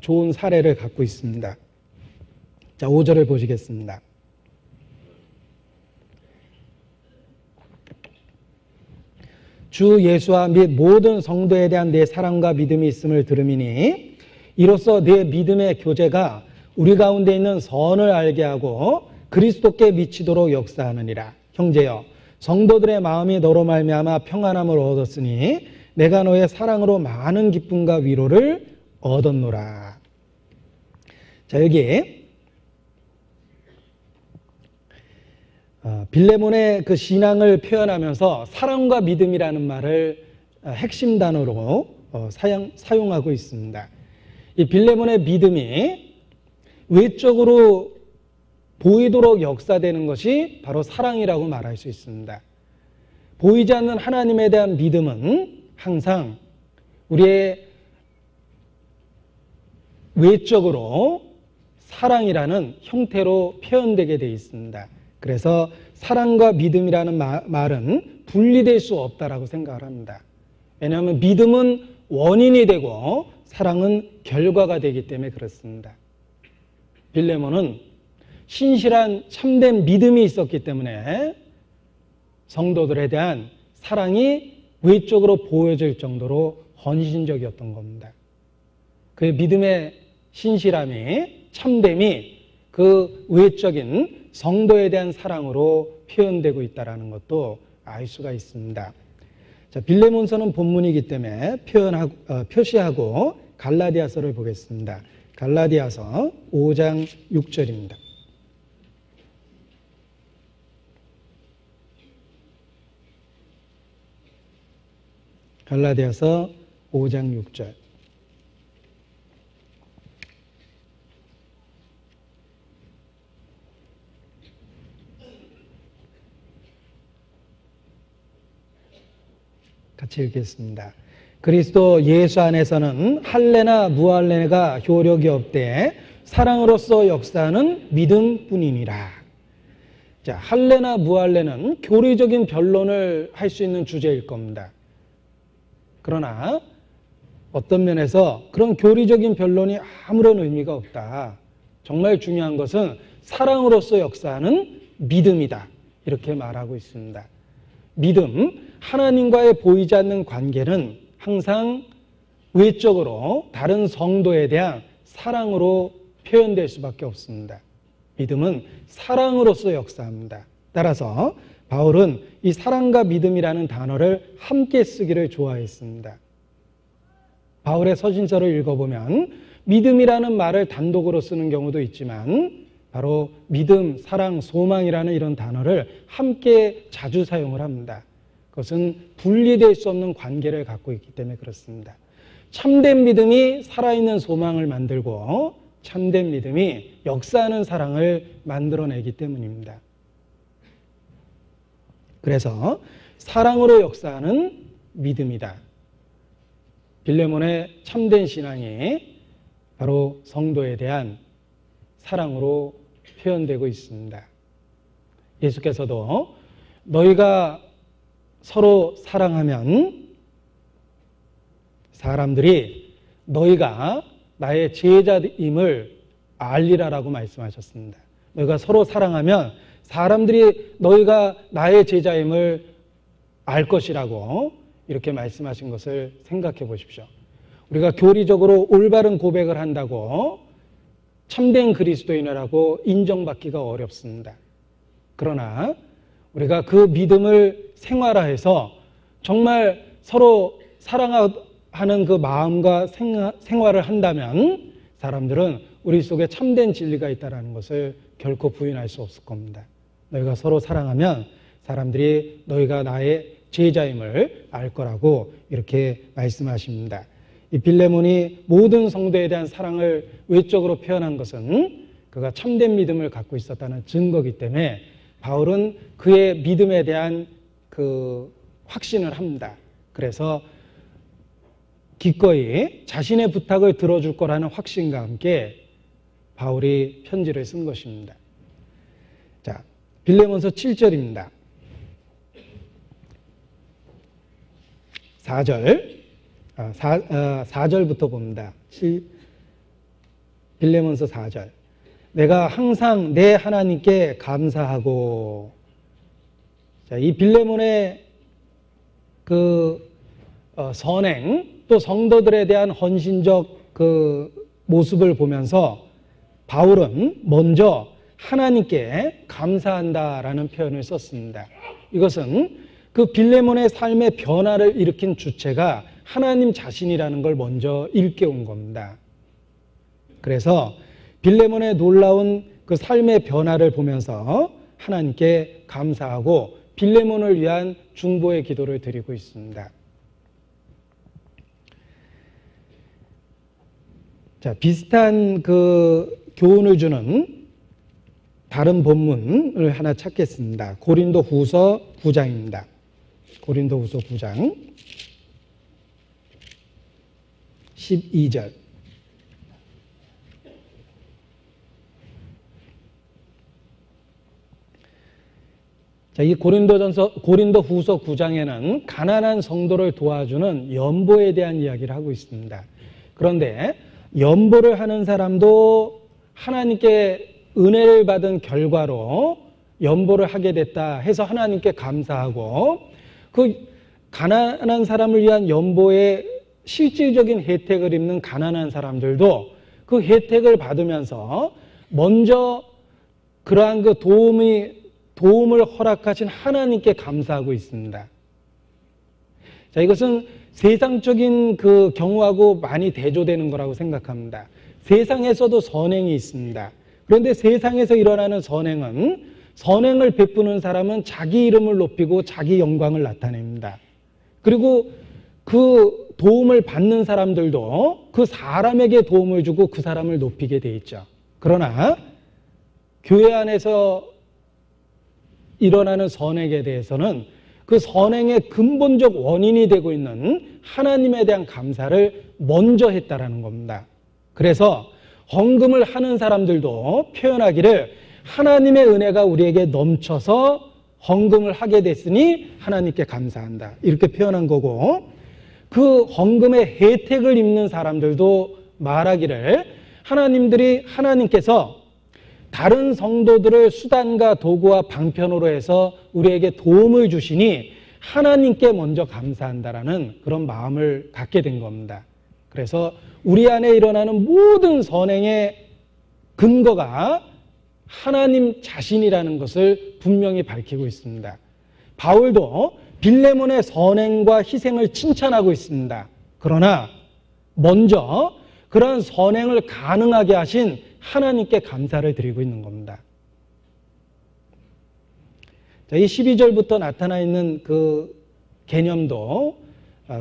좋은 사례를 갖고 있습니다. 자, 5절을 보시겠습니다. 주 예수와 및 모든 성도에 대한 내 사랑과 믿음이 있음을 들음이니 이로써 내 믿음의 교제가 우리 가운데 있는 선을 알게 하고 그리스도께 미치도록 역사하느니라. 형제여, 성도들의 마음이 너로 말미암아 평안함을 얻었으니 내가 너의 사랑으로 많은 기쁨과 위로를 얻었노라. 자, 여기 빌레몬의 그 신앙을 표현하면서 사랑과 믿음이라는 말을 핵심 단어로 사용하고 있습니다. 이 빌레몬의 믿음이 외적으로 보이도록 역사되는 것이 바로 사랑이라고 말할 수 있습니다. 보이지 않는 하나님에 대한 믿음은 항상 우리의 외적으로 사랑이라는 형태로 표현되게 되어 있습니다. 그래서 사랑과 믿음이라는 말은 분리될 수 없다라고 생각을 합니다. 왜냐하면 믿음은 원인이 되고 사랑은 결과가 되기 때문에 그렇습니다. 빌레몬은 신실한 참된 믿음이 있었기 때문에 성도들에 대한 사랑이 외적으로 보여질 정도로 헌신적이었던 겁니다. 그의 믿음의 신실함이, 참됨이 그 외적인 성도에 대한 사랑으로 표현되고 있다는 것도 알 수가 있습니다. 자, 빌레몬서는 본문이기 때문에 표시하고 갈라디아서를 보겠습니다. 갈라디아서 5장 6절입니다. 갈라디아서 5장 6절. 같이 읽겠습니다. 그리스도 예수 안에서는 할례나 무할례가 효력이 없되 사랑으로서 역사하는 믿음뿐이니라. 자, 할례나 무할례는 교리적인 변론을 할 수 있는 주제일 겁니다. 그러나 어떤 면에서 그런 교리적인 변론이 아무런 의미가 없다. 정말 중요한 것은 사랑으로서 역사하는 믿음이다. 이렇게 말하고 있습니다. 믿음, 하나님과의 보이지 않는 관계는 항상 외적으로 다른 성도에 대한 사랑으로 표현될 수밖에 없습니다. 믿음은 사랑으로서 역사합니다. 따라서 바울은 이 사랑과 믿음이라는 단어를 함께 쓰기를 좋아했습니다. 바울의 서신서를 읽어보면 믿음이라는 말을 단독으로 쓰는 경우도 있지만 바로 믿음, 사랑, 소망이라는 이런 단어를 함께 자주 사용을 합니다. 그것은 분리될 수 없는 관계를 갖고 있기 때문에 그렇습니다. 참된 믿음이 살아있는 소망을 만들고 참된 믿음이 역사하는 사랑을 만들어내기 때문입니다. 그래서 사랑으로 역사하는 믿음이다. 빌레몬의 참된 신앙이 바로 성도에 대한 사랑으로 표현되고 있습니다. 예수께서도 너희가 서로 사랑하면 사람들이 너희가 나의 제자임을 알리라라고 말씀하셨습니다. 너희가 서로 사랑하면 사람들이 너희가 나의 제자임을 알 것이라고 이렇게 말씀하신 것을 생각해 보십시오. 우리가 교리적으로 올바른 고백을 한다고 참된 그리스도인이라고 인정받기가 어렵습니다. 그러나 우리가 그 믿음을 생활화해서 정말 서로 사랑하는 그 마음과 생활을 한다면 사람들은 우리 속에 참된 진리가 있다는 것을 결코 부인할 수 없을 겁니다. 너희가 서로 사랑하면 사람들이 너희가 나의 제자임을 알 거라고 이렇게 말씀하십니다. 이 빌레몬이 모든 성도에 대한 사랑을 외적으로 표현한 것은 그가 참된 믿음을 갖고 있었다는 증거이기 때문에 바울은 그의 믿음에 대한 그 확신을 합니다. 그래서 기꺼이 자신의 부탁을 들어줄 거라는 확신과 함께 바울이 편지를 쓴 것입니다. 자, 빌레몬서 7절입니다. 4절부터 봅니다. 빌레몬서 4절. 내가 항상 내 하나님께 감사하고. 자, 이 빌레몬의 그 선행 또 성도들에 대한 헌신적 그 모습을 보면서 바울은 먼저 하나님께 감사한다라는 표현을 썼습니다. 이것은 그 빌레몬의 삶의 변화를 일으킨 주체가 하나님 자신이라는 걸 먼저 일깨운 겁니다. 그래서 빌레몬의 놀라운 그 삶의 변화를 보면서 하나님께 감사하고 빌레몬을 위한 중보의 기도를 드리고 있습니다. 자, 비슷한 그 교훈을 주는 다른 본문을 하나 찾겠습니다. 고린도 후서 9장입니다. 고린도 후서 9장 12절. 자, 이 고린도 후서 9장에는 가난한 성도를 도와주는 연보에 대한 이야기를 하고 있습니다. 그런데 연보를 하는 사람도 하나님께 은혜를 받은 결과로 연보를 하게 됐다 해서 하나님께 감사하고 그 가난한 사람을 위한 연보의 실질적인 혜택을 입는 가난한 사람들도 그 혜택을 받으면서 먼저 그러한 그 도움을 허락하신 하나님께 감사하고 있습니다. 자, 이것은 세상적인 그 경우하고 많이 대조되는 거라고 생각합니다. 세상에서도 선행이 있습니다. 그런데 세상에서 일어나는 선행을 베푸는 사람은 자기 이름을 높이고 자기 영광을 나타냅니다. 그리고 그 도움을 받는 사람들도 그 사람에게 도움을 주고 그 사람을 높이게 돼 있죠. 그러나 교회 안에서 일어나는 선행에 대해서는 그 선행의 근본적 원인이 되고 있는 하나님에 대한 감사를 먼저 했다라는 겁니다. 그래서 헌금을 하는 사람들도 표현하기를 하나님의 은혜가 우리에게 넘쳐서 헌금을 하게 됐으니 하나님께 감사한다, 이렇게 표현한 거고, 그 헌금의 혜택을 입는 사람들도 말하기를 하나님께서 다른 성도들을 수단과 도구와 방편으로 해서 우리에게 도움을 주시니 하나님께 먼저 감사한다라는 그런 마음을 갖게 된 겁니다. 그래서 우리 안에 일어나는 모든 선행의 근거가 하나님 자신이라는 것을 분명히 밝히고 있습니다. 바울도 빌레몬의 선행과 희생을 칭찬하고 있습니다. 그러나 먼저 그러한 선행을 가능하게 하신 하나님께 감사를 드리고 있는 겁니다. 자, 이 12절부터 나타나 있는 그 개념도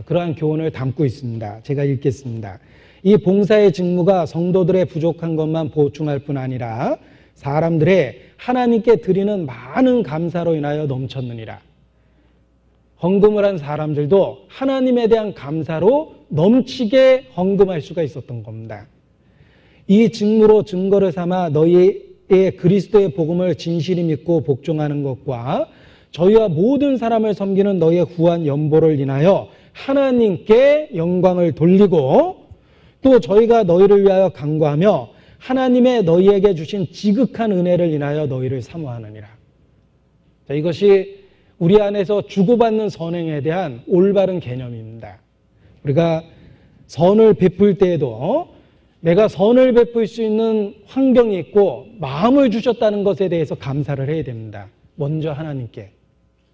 그러한 교훈을 담고 있습니다. 제가 읽겠습니다. 이 봉사의 직무가 성도들의 부족한 것만 보충할 뿐 아니라 사람들의 하나님께 드리는 많은 감사로 인하여 넘쳤느니라. 헌금을 한 사람들도 하나님에 대한 감사로 넘치게 헌금할 수가 있었던 겁니다. 이 직무로 증거를 삼아 너희의 그리스도의 복음을 진실히 믿고 복종하는 것과 저희와 모든 사람을 섬기는 너희의 후한 연보를 인하여 하나님께 영광을 돌리고, 또 저희가 너희를 위하여 간구하며 하나님의 너희에게 주신 지극한 은혜를 인하여 너희를 사모하느니라. 자, 이것이 우리 안에서 주고받는 선행에 대한 올바른 개념입니다. 우리가 선을 베풀 때에도 내가 선을 베풀 수 있는 환경이 있고 마음을 주셨다는 것에 대해서 감사를 해야 됩니다. 먼저 하나님께.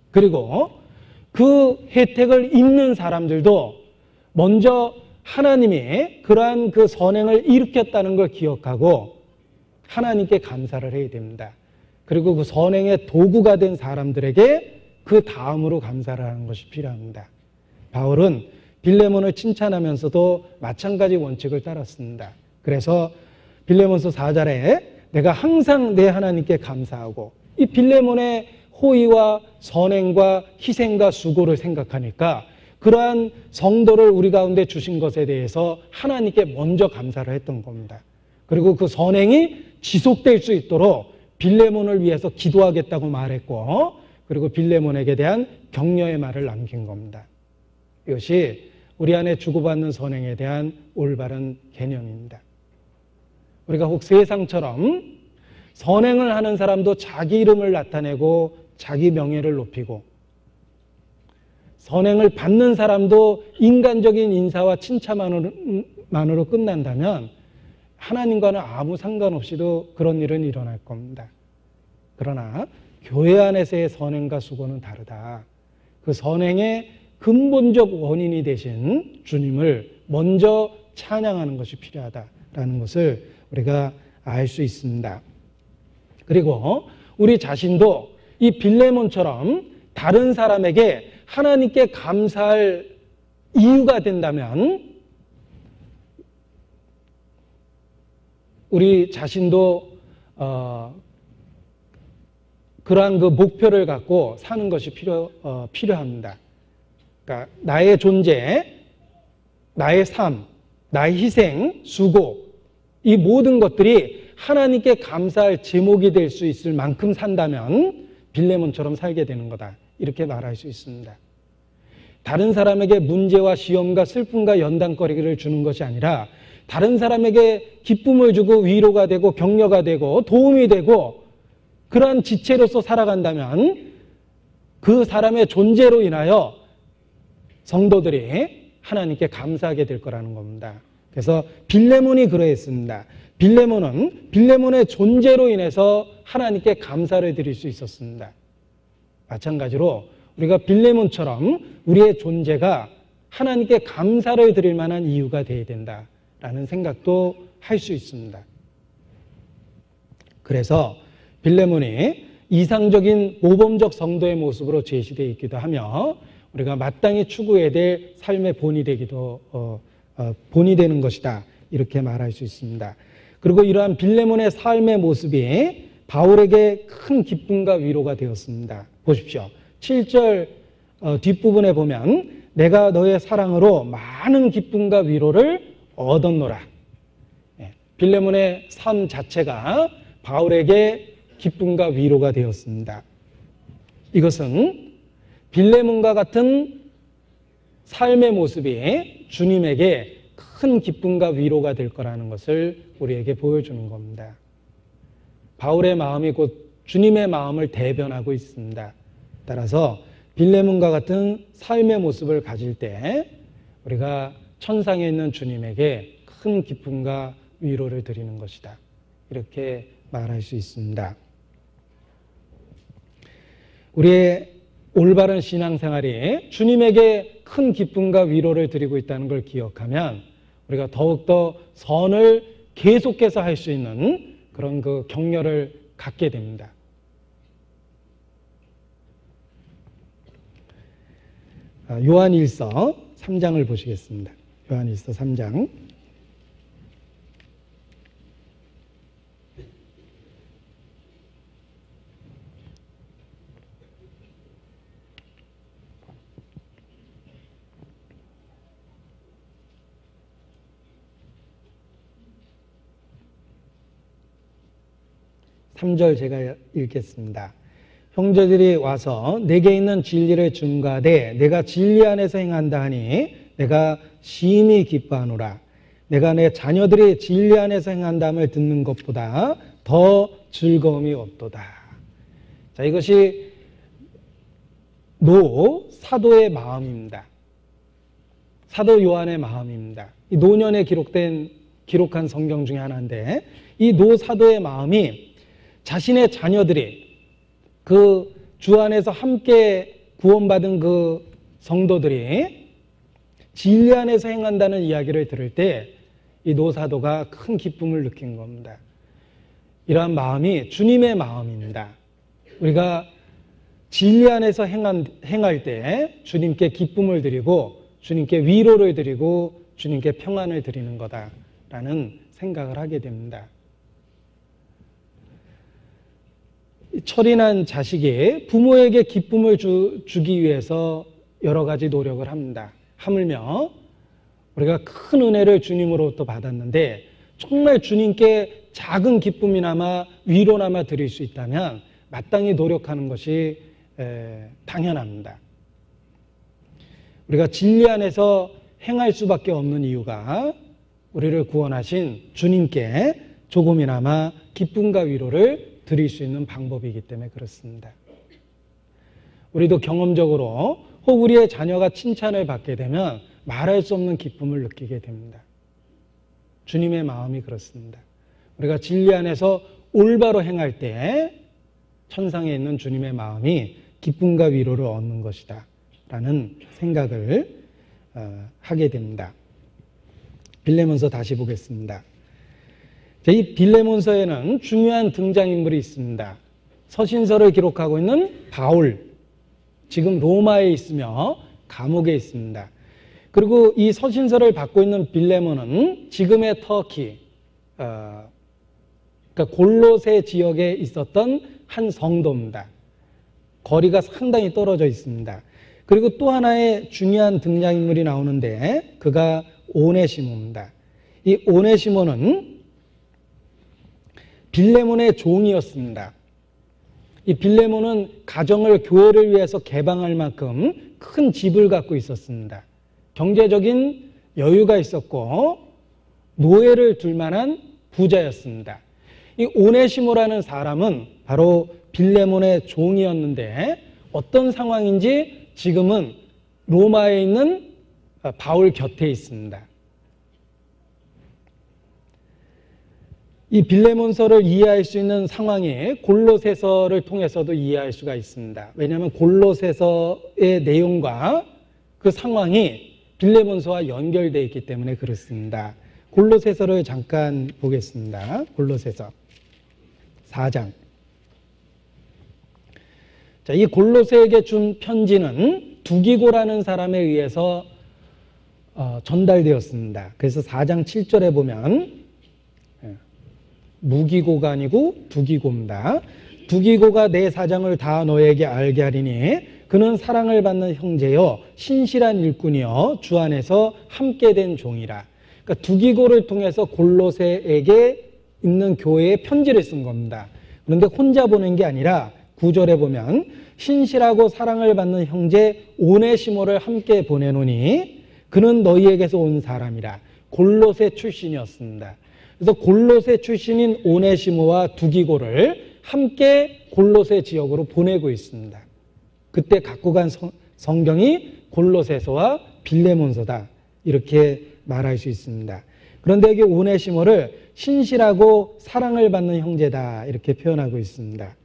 그리고 그 혜택을 입는 사람들도 먼저 하나님이 그러한 그 선행을 일으켰다는 걸 기억하고 하나님께 감사를 해야 됩니다. 그리고 그 선행의 도구가 된 사람들에게 그 다음으로 감사를 하는 것이 필요합니다. 바울은 빌레몬을 칭찬하면서도 마찬가지 원칙을 따랐습니다. 그래서 빌레몬서 4절에 내가 항상 내 하나님께 감사하고, 이 빌레몬의 호의와 선행과 희생과 수고를 생각하니까 그러한 성도를 우리 가운데 주신 것에 대해서 하나님께 먼저 감사를 했던 겁니다. 그리고 그 선행이 지속될 수 있도록 빌레몬을 위해서 기도하겠다고 말했고, 그리고 빌레몬에게 대한 격려의 말을 남긴 겁니다. 이것이 우리 안에 주고받는 선행에 대한 올바른 개념입니다. 우리가 혹 세상처럼 선행을 하는 사람도 자기 이름을 나타내고 자기 명예를 높이고, 선행을 받는 사람도 인간적인 인사와 칭찬만으로 끝난다면 하나님과는 아무 상관없이도 그런 일은 일어날 겁니다. 그러나 교회 안에서의 선행과 수고는 다르다. 그 선행의 근본적 원인이 되신 주님을 먼저 찬양하는 것이 필요하다라는 것을 우리가 알 수 있습니다. 그리고 우리 자신도 이 빌레몬처럼 다른 사람에게 하나님께 감사할 이유가 된다면 우리 자신도 그러한 그 목표를 갖고 사는 것이 필요합니다. 그러니까 나의 존재, 나의 삶, 나의 희생, 수고, 이 모든 것들이 하나님께 감사할 제목이 될 수 있을 만큼 산다면 빌레몬처럼 살게 되는 거다, 이렇게 말할 수 있습니다. 다른 사람에게 문제와 시험과 슬픔과 연단거리를 주는 것이 아니라 다른 사람에게 기쁨을 주고 위로가 되고 격려가 되고 도움이 되고 그러한 지체로서 살아간다면 그 사람의 존재로 인하여 성도들이 하나님께 감사하게 될 거라는 겁니다. 그래서 빌레몬이 그러했습니다. 빌레몬은 빌레몬의 존재로 인해서 하나님께 감사를 드릴 수 있었습니다. 마찬가지로 우리가 빌레몬처럼 우리의 존재가 하나님께 감사를 드릴 만한 이유가 되어야 된다라는 생각도 할 수 있습니다. 그래서 빌레몬이 이상적인 모범적 성도의 모습으로 제시되어 있기도 하며 우리가 마땅히 추구해야 될 삶의 본이 되기도 본이 되는 것이다. 이렇게 말할 수 있습니다. 그리고 이러한 빌레몬의 삶의 모습이 바울에게 큰 기쁨과 위로가 되었습니다. 보십시오. 7절 뒷부분에 보면 내가 너의 사랑으로 많은 기쁨과 위로를 얻었노라. 빌레몬의 삶 자체가 바울에게 기쁨과 위로가 되었습니다. 이것은 빌레몬과 같은 삶의 모습이 주님에게 큰 기쁨과 위로가 될 거라는 것을 우리에게 보여주는 겁니다. 바울의 마음이 곧 주님의 마음을 대변하고 있습니다. 따라서 빌레몬과 같은 삶의 모습을 가질 때 우리가 천상에 있는 주님에게 큰 기쁨과 위로를 드리는 것이다. 이렇게 말할 수 있습니다. 우리의 올바른 신앙생활이 주님에게 큰 기쁨과 위로를 드리고 있다는 걸 기억하면 우리가 더욱더 선을 계속해서 할 수 있는 그런 그 격려를 갖게 됩니다. 요한일서 3장을 보시겠습니다. 요한일서 3장. 삼절 제가 읽겠습니다. 형제들이 와서 내게 있는 진리를 증거하되 내가 진리 안에서 행한다 하니 내가 심히 기뻐하노라. 내가 내 자녀들이 진리 안에서 행한다함을 듣는 것보다 더 즐거움이 없도다. 자, 이것이 사도의 마음입니다. 사도 요한의 마음입니다. 이 노년에 기록한 성경 중에 하나인데 이 사도의 마음이 자신의 자녀들이 그 주 안에서 함께 구원받은 그 성도들이 진리 안에서 행한다는 이야기를 들을 때 이 사도가 큰 기쁨을 느낀 겁니다. 이러한 마음이 주님의 마음입니다. 우리가 진리 안에서 행할 때 주님께 기쁨을 드리고 주님께 위로를 드리고 주님께 평안을 드리는 거다라는 생각을 하게 됩니다. 철이 난 자식이 부모에게 기쁨을 주기 위해서 여러 가지 노력을 합니다. 하물며 우리가 큰 은혜를 주님으로부터 받았는데 정말 주님께 작은 기쁨이나마 위로나마 드릴 수 있다면 마땅히 노력하는 것이 당연합니다. 우리가 진리 안에서 행할 수밖에 없는 이유가 우리를 구원하신 주님께 조금이나마 기쁨과 위로를 드릴 수 있는 방법이기 때문에 그렇습니다. 우리도 경험적으로 혹 우리의 자녀가 칭찬을 받게 되면 말할 수 없는 기쁨을 느끼게 됩니다. 주님의 마음이 그렇습니다. 우리가 진리 안에서 올바로 행할 때 천상에 있는 주님의 마음이 기쁨과 위로를 얻는 것이다 라는 생각을 하게 됩니다. 빌레몬서 다시 보겠습니다. 이 빌레몬서에는 중요한 등장인물이 있습니다. 서신서를 기록하고 있는 바울, 지금 로마에 있으며 감옥에 있습니다. 그리고 이 서신서를 받고 있는 빌레몬은 지금의 터키, 그러니까 골로새 지역에 있었던 한 성도입니다. 거리가 상당히 떨어져 있습니다. 그리고 또 하나의 중요한 등장인물이 나오는데 그가 오네시모입니다. 이 오네시모는 빌레몬의 종이었습니다. 이 빌레몬은 가정을 교회를 위해서 개방할 만큼 큰 집을 갖고 있었습니다. 경제적인 여유가 있었고 노예를 둘 만한 부자였습니다. 이 오네시모라는 사람은 바로 빌레몬의 종이었는데 어떤 상황인지 지금은 로마에 있는 바울 곁에 있습니다. 이 빌레몬서를 이해할 수 있는 상황이 골로새서를 통해서도 이해할 수가 있습니다. 왜냐하면 골로새서의 내용과 그 상황이 빌레몬서와 연결되어 있기 때문에 그렇습니다. 골로새서를 잠깐 보겠습니다. 골로새서 4장. 자, 이 골로새에게 준 편지는 두기고라는 사람에 의해서 전달되었습니다. 그래서 4장 7절에 보면 무기고가 아니고 두기고입니다. 두기고가 내 사정을 다 너에게 알게 하리니 그는 사랑을 받는 형제요 신실한 일꾼이요 주 안에서 함께 된 종이라. 그러니까 두기고를 통해서 골로새에게 있는 교회에 편지를 쓴 겁니다. 그런데 혼자 보낸 게 아니라 9절에 보면 신실하고 사랑을 받는 형제 오네시모를 함께 보내노니 그는 너희에게서 온 사람이라. 골로새 출신이었습니다. 그래서 골로새 출신인 오네시모와 두기고를 함께 골로새 지역으로 보내고 있습니다. 그때 갖고 간 성경이 골로새서와 빌레몬서다 이렇게 말할 수 있습니다. 그런데 여기 오네시모를 신실하고 사랑을 받는 형제다 이렇게 표현하고 있습니다.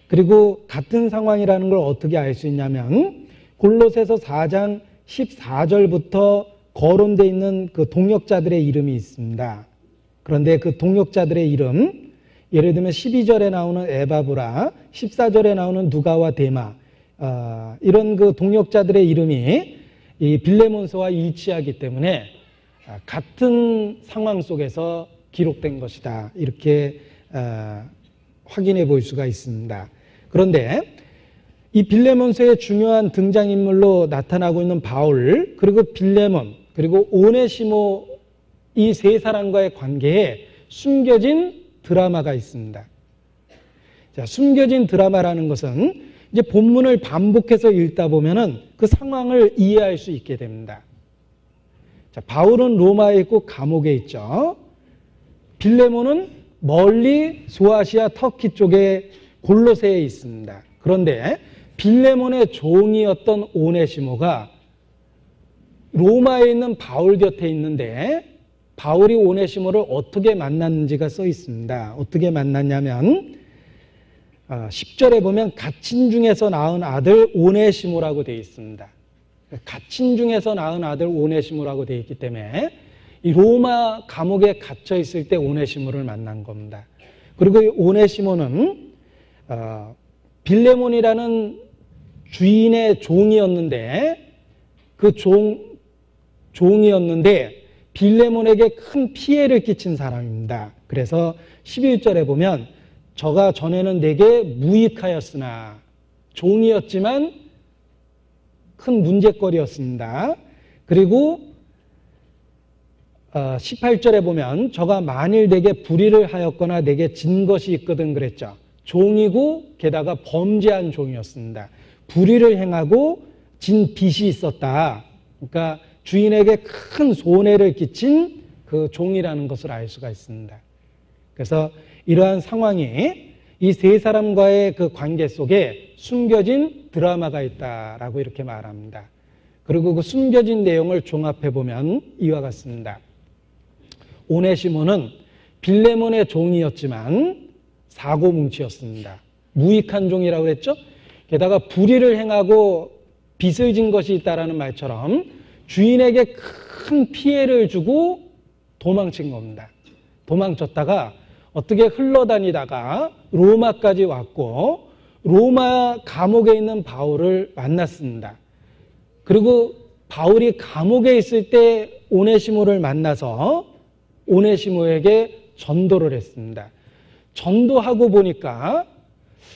그리고 같은 상황이라는 걸 어떻게 알 수 있냐면 골로새서 4장 14절부터 거론되어 있는 그 동역자들의 이름이 있습니다. 그런데 그 동역자들의 이름, 예를 들면 12절에 나오는 에바브라, 14절에 나오는 누가와 데마, 이런 그 동역자들의 이름이 이 빌레몬서와 일치하기 때문에 같은 상황 속에서 기록된 것이다 이렇게 확인해 볼 수가 있습니다. 그런데 이 빌레몬서의 중요한 등장인물로 나타나고 있는 바울, 그리고 빌레몬, 그리고 오네시모 이 세 사람과의 관계에 숨겨진 드라마가 있습니다. 자, 숨겨진 드라마라는 것은 이제 본문을 반복해서 읽다 보면은 그 상황을 이해할 수 있게 됩니다. 자, 바울은 로마에 있고 감옥에 있죠. 빌레몬은 멀리 소아시아 터키 쪽에 골로새에 있습니다. 그런데 빌레몬의 종이었던 오네시모가 로마에 있는 바울 곁에 있는데 바울이 오네시모를 어떻게 만났는지가 써 있습니다. 어떻게 만났냐면 10절에 보면 갇힌 중에서 낳은 아들 오네시모라고 되어 있습니다. 갇힌 중에서 낳은 아들 오네시모라고 되어 있기 때문에 이 로마 감옥에 갇혀 있을 때 오네시모를 만난 겁니다. 그리고 이 오네시모는 빌레몬이라는 주인의 종이었는데 그 종이었는데 빌레몬에게 큰 피해를 끼친 사람입니다. 그래서 11절에 보면 저가 전에는 내게 무익하였으나 종이었지만 큰 문제거리였습니다. 그리고 18절에 보면 저가 만일 내게 불의를 하였거나 내게 진 것이 있거든 그랬죠. 종이고 게다가 범죄한 종이었습니다. 불의를 행하고 진 빚이 있었다. 그러니까 주인에게 큰 손해를 끼친 그 종이라는 것을 알 수가 있습니다. 그래서 이러한 상황이 이 세 사람과의 그 관계 속에 숨겨진 드라마가 있다라고 이렇게 말합니다. 그리고 그 숨겨진 내용을 종합해 보면 이와 같습니다. 오네시모는 빌레몬의 종이었지만 사고뭉치였습니다. 무익한 종이라고 했죠. 게다가 불의를 행하고 빚을 진 것이 있다라는 말처럼 주인에게 큰 피해를 주고 도망친 겁니다. 도망쳤다가 어떻게 흘러다니다가 로마까지 왔고 로마 감옥에 있는 바울을 만났습니다. 그리고 바울이 감옥에 있을 때 오네시모를 만나서 오네시모에게 전도를 했습니다. 전도하고 보니까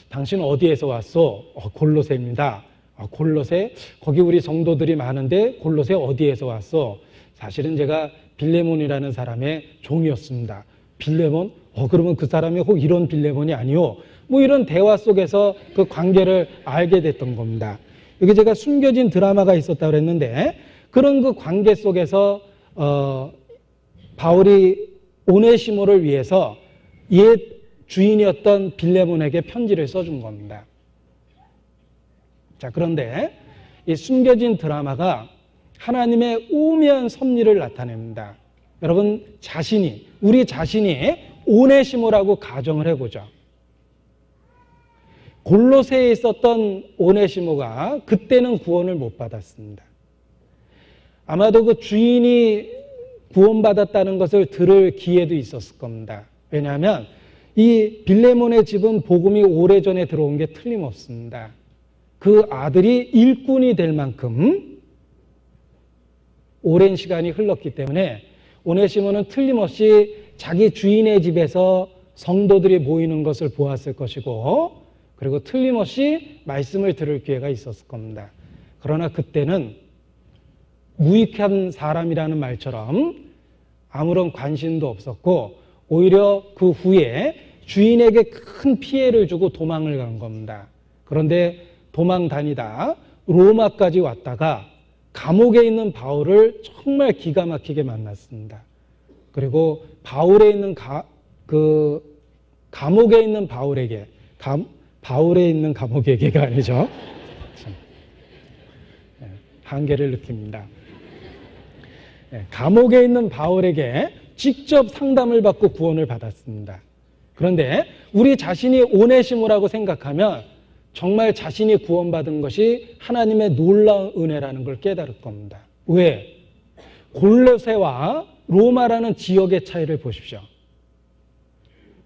당신 어디에서 왔어? 골로새입니다. 골로새? 거기 우리 성도들이 많은데 골로새 어디에서 왔어? 사실은 제가 빌레몬이라는 사람의 종이었습니다. 빌레몬? 그러면 그 사람이 혹 이런 빌레몬이 아니오? 뭐 이런 대화 속에서 그 관계를 알게 됐던 겁니다. 여기 제가 숨겨진 드라마가 있었다고 그랬는데 그런 그 관계 속에서 바울이 오네시모를 위해서 옛 주인이었던 빌레몬에게 편지를 써준 겁니다. 자, 그런데 이 숨겨진 드라마가 하나님의 오묘한 섭리를 나타냅니다. 여러분 우리 자신이 오네시모라고 가정을 해보죠. 골로새에 있었던 오네시모가 그때는 구원을 못 받았습니다. 아마도 그 주인이 구원받았다는 것을 들을 기회도 있었을 겁니다. 왜냐하면 이 빌레몬의 집은 복음이 오래전에 들어온 게 틀림없습니다. 그 아들이 일꾼이 될 만큼 오랜 시간이 흘렀기 때문에 오네시모는 틀림없이 자기 주인의 집에서 성도들이 모이는 것을 보았을 것이고, 그리고 틀림없이 말씀을 들을 기회가 있었을 겁니다. 그러나 그때는 무익한 사람이라는 말처럼 아무런 관심도 없었고, 오히려 그 후에 주인에게 큰 피해를 주고 도망을 간 겁니다. 그런데 도망 다니다 로마까지 왔다가 감옥에 있는 바울을 정말 기가 막히게 만났습니다. 그리고 바울에 있는 감옥에 있는 바울에게, 바울에 있는 감옥에게가 아니죠. 한계를 느낍니다. 감옥에 있는 바울에게 직접 상담을 받고 구원을 받았습니다. 그런데 우리 자신이 오네시모라고 생각하면 정말 자신이 구원받은 것이 하나님의 놀라운 은혜라는 걸 깨달을 겁니다. 왜? 골로새와 로마라는 지역의 차이를 보십시오.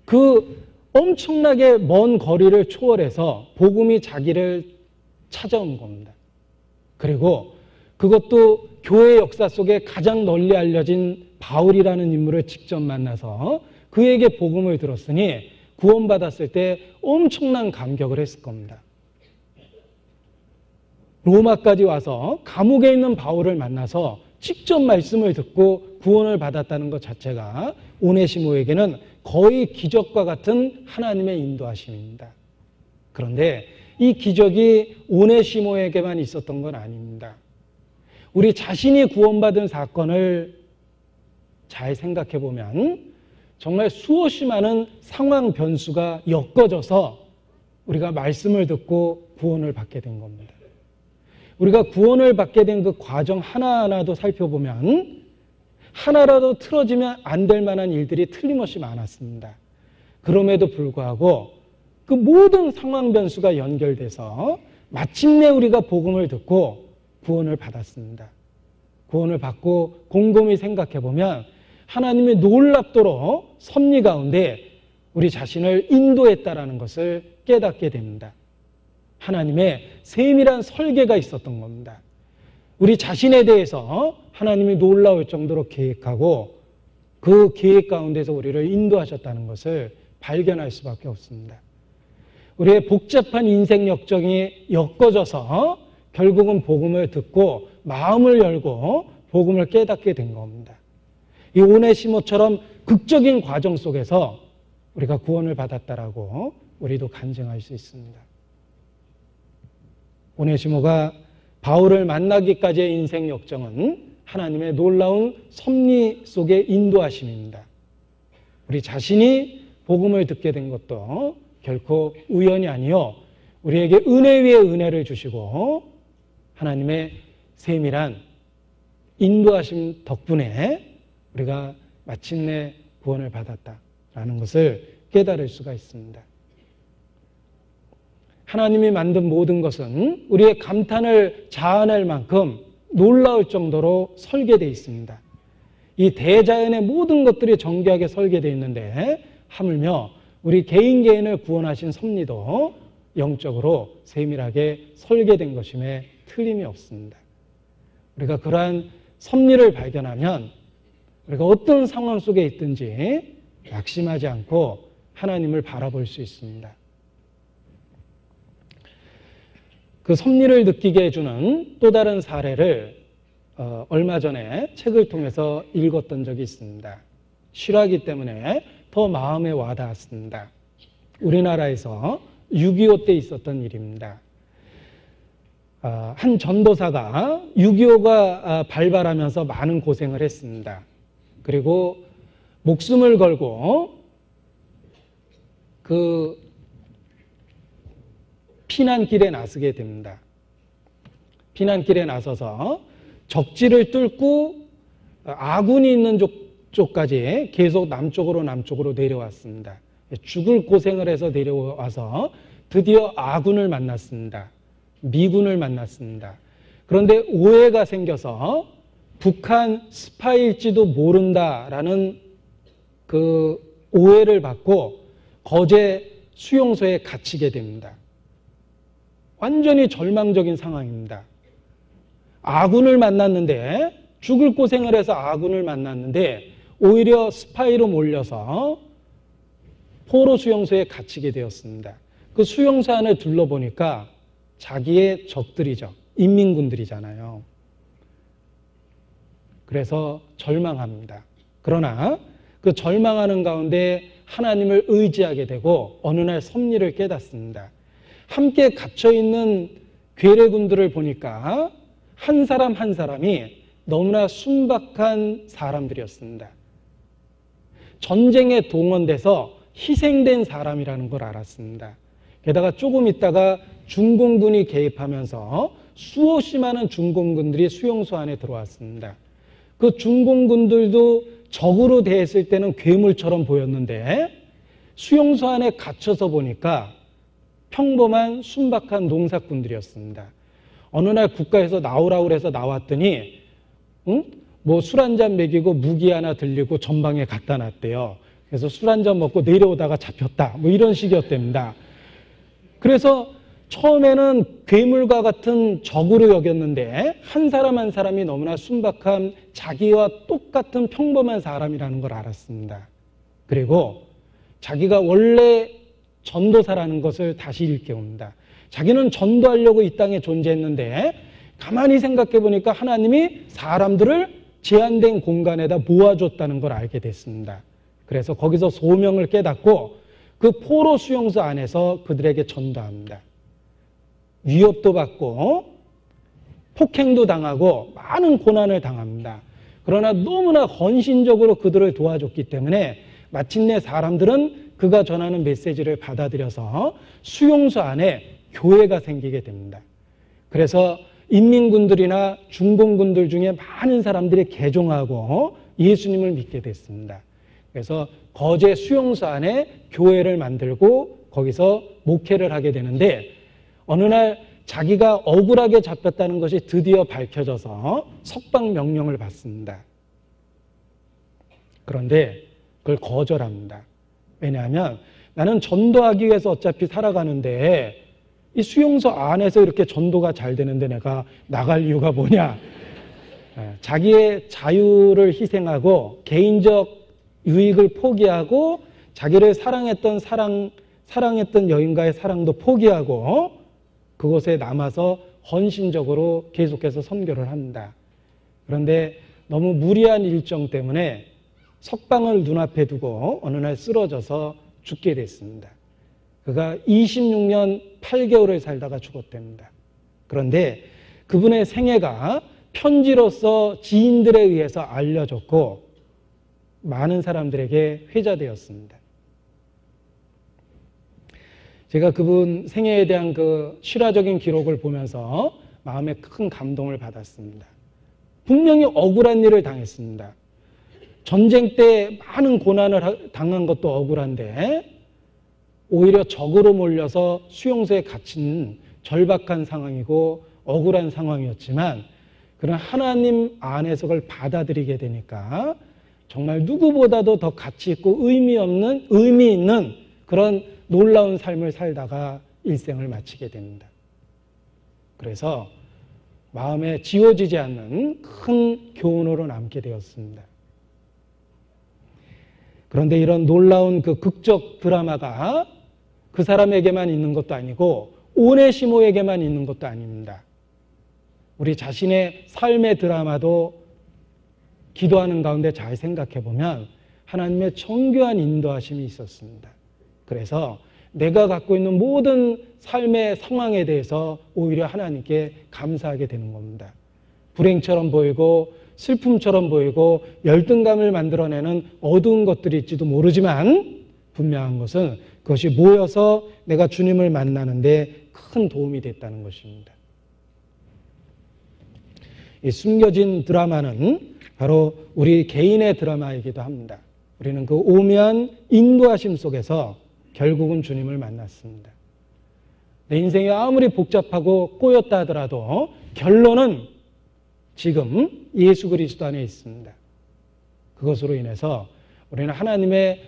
그 엄청나게 먼 거리를 초월해서 복음이 자기를 찾아온 겁니다. 그리고 그것도 교회 역사 속에 가장 널리 알려진 바울이라는 인물을 직접 만나서 그에게 복음을 들었으니 구원받았을 때 엄청난 감격을 했을 겁니다. 로마까지 와서 감옥에 있는 바울을 만나서 직접 말씀을 듣고 구원을 받았다는 것 자체가 오네시모에게는 거의 기적과 같은 하나님의 인도하심입니다. 그런데 이 기적이 오네시모에게만 있었던 건 아닙니다. 우리 자신이 구원받은 사건을 잘 생각해 보면 정말 수없이 많은 상황 변수가 엮어져서 우리가 말씀을 듣고 구원을 받게 된 겁니다. 우리가 구원을 받게 된 그 과정 하나하나도 살펴보면 하나라도 틀어지면 안 될 만한 일들이 틀림없이 많았습니다. 그럼에도 불구하고 그 모든 상황 변수가 연결돼서 마침내 우리가 복음을 듣고 구원을 받았습니다. 구원을 받고 곰곰이 생각해 보면 하나님의 놀랍도록 섭리 가운데 우리 자신을 인도했다라는 것을 깨닫게 됩니다. 하나님의 세밀한 설계가 있었던 겁니다. 우리 자신에 대해서 하나님이 놀라울 정도로 계획하고 그 계획 가운데서 우리를 인도하셨다는 것을 발견할 수밖에 없습니다. 우리의 복잡한 인생 역정이 엮어져서 결국은 복음을 듣고 마음을 열고 복음을 깨닫게 된 겁니다. 이 오네시모처럼 극적인 과정 속에서 우리가 구원을 받았다라고 우리도 간증할 수 있습니다. 오네시모가 바울을 만나기까지의 인생 역정은 하나님의 놀라운 섭리 속의 인도하심입니다. 우리 자신이 복음을 듣게 된 것도 결코 우연이 아니요 우리에게 은혜 위에 은혜를 주시고 하나님의 세밀한 인도하심 덕분에 우리가 마침내 구원을 받았다라는 것을 깨달을 수가 있습니다. 하나님이 만든 모든 것은 우리의 감탄을 자아낼 만큼 놀라울 정도로 설계되어 있습니다. 이 대자연의 모든 것들이 정교하게 설계되어 있는데 하물며 우리 개인을 구원하신 섭리도 영적으로 세밀하게 설계된 것임에 틀림이 없습니다. 우리가 그러한 섭리를 발견하면 우리가 어떤 상황 속에 있든지 낙심하지 않고 하나님을 바라볼 수 있습니다. 그 섭리를 느끼게 해주는 또 다른 사례를 얼마 전에 책을 통해서 읽었던 적이 있습니다. 실화이기 때문에 더 마음에 와닿았습니다. 우리나라에서 6.25 때 있었던 일입니다. 한 전도사가 6.25가 발발하면서 많은 고생을 했습니다. 그리고 목숨을 걸고 그 피난길에 나서게 됩니다. 피난길에 나서서 적지를 뚫고 아군이 있는 쪽까지 계속 남쪽으로 내려왔습니다. 죽을 고생을 해서 내려와서 드디어 아군을 만났습니다. 미군을 만났습니다. 그런데 오해가 생겨서 북한 스파이일지도 모른다라는 그 오해를 받고 거제 수용소에 갇히게 됩니다. 완전히 절망적인 상황입니다. 아군을 만났는데, 죽을 고생을 해서 아군을 만났는데 오히려 스파이로 몰려서 포로 수용소에 갇히게 되었습니다. 그 수용소 안에 둘러보니까 자기의 적들이죠. 인민군들이잖아요. 그래서 절망합니다. 그러나 그 절망하는 가운데 하나님을 의지하게 되고 어느 날 섭리를 깨닫습니다. 함께 갇혀있는 괴뢰군들을 보니까 한 사람 한 사람이 너무나 순박한 사람들이었습니다. 전쟁에 동원돼서 희생된 사람이라는 걸 알았습니다. 게다가 조금 있다가 중공군이 개입하면서 수없이 많은 중공군들이 수용소 안에 들어왔습니다. 그 중공군들도 적으로 대했을 때는 괴물처럼 보였는데 수용소 안에 갇혀서 보니까 평범한 순박한 농사꾼들이었습니다. 어느 날 국가에서 나오라고 해서 나왔더니 뭐 술 한잔 먹이고 무기 하나 들리고 전방에 갖다 놨대요. 그래서 술 한잔 먹고 내려오다가 잡혔다. 뭐 이런 식이었답니다. 그래서 처음에는 괴물과 같은 적으로 여겼는데 한 사람 한 사람이 너무나 순박한 자기와 똑같은 평범한 사람이라는 걸 알았습니다. 그리고 자기가 원래 전도사라는 것을 다시 일깨웁니다. 자기는 전도하려고 이 땅에 존재했는데 가만히 생각해 보니까 하나님이 사람들을 제한된 공간에다 모아줬다는 걸 알게 됐습니다. 그래서 거기서 소명을 깨닫고 그 포로 수용소 안에서 그들에게 전도합니다. 위협도 받고 폭행도 당하고 많은 고난을 당합니다. 그러나 너무나 헌신적으로 그들을 도와줬기 때문에 마침내 사람들은 그가 전하는 메시지를 받아들여서 수용소 안에 교회가 생기게 됩니다. 그래서 인민군들이나 중공군들 중에 많은 사람들이 개종하고 예수님을 믿게 됐습니다. 그래서 거제 수용소 안에 교회를 만들고 거기서 목회를 하게 되는데 어느 날 자기가 억울하게 잡혔다는 것이 드디어 밝혀져서 석방 명령을 받습니다. 그런데 그걸 거절합니다. 왜냐하면 나는 전도하기 위해서 어차피 살아가는데 이 수용소 안에서 이렇게 전도가 잘 되는데 내가 나갈 이유가 뭐냐. 자기의 자유를 희생하고 개인적 유익을 포기하고 자기를 사랑했던 여인과의 사랑도 포기하고 그곳에 남아서 헌신적으로 계속해서 선교를 합니다. 그런데 너무 무리한 일정 때문에 석방을 눈앞에 두고 어느 날 쓰러져서 죽게 됐습니다. 그가 26년 8개월을 살다가 죽었답니다. 그런데 그분의 생애가 편지로서 지인들에 의해서 알려졌고 많은 사람들에게 회자되었습니다. 제가 그분 생애에 대한 그 실화적인 기록을 보면서 마음에 큰 감동을 받았습니다. 분명히 억울한 일을 당했습니다. 전쟁 때 많은 고난을 당한 것도 억울한데 오히려 적으로 몰려서 수용소에 갇힌 절박한 상황이고 억울한 상황이었지만 그런 하나님 안에서 그걸 받아들이게 되니까 정말 누구보다도 더 가치 있고 의미 있는 그런 놀라운 삶을 살다가 일생을 마치게 됩니다. 그래서 마음에 지워지지 않는 큰 교훈으로 남게 되었습니다. 그런데 이런 놀라운 그 극적 드라마가 그 사람에게만 있는 것도 아니고 오네시모에게만 있는 것도 아닙니다. 우리 자신의 삶의 드라마도 기도하는 가운데 잘 생각해 보면 하나님의 정교한 인도하심이 있었습니다. 그래서 내가 갖고 있는 모든 삶의 상황에 대해서 오히려 하나님께 감사하게 되는 겁니다. 불행처럼 보이고 슬픔처럼 보이고 열등감을 만들어내는 어두운 것들이 있지도 모르지만 분명한 것은 그것이 모여서 내가 주님을 만나는데 큰 도움이 됐다는 것입니다. 이 숨겨진 드라마는 바로 우리 개인의 드라마이기도 합니다. 우리는 그 오묘한 인도하심 속에서 결국은 주님을 만났습니다. 내 인생이 아무리 복잡하고 꼬였다 하더라도 결론은 지금 예수 그리스도 안에 있습니다. 그것으로 인해서 우리는 하나님의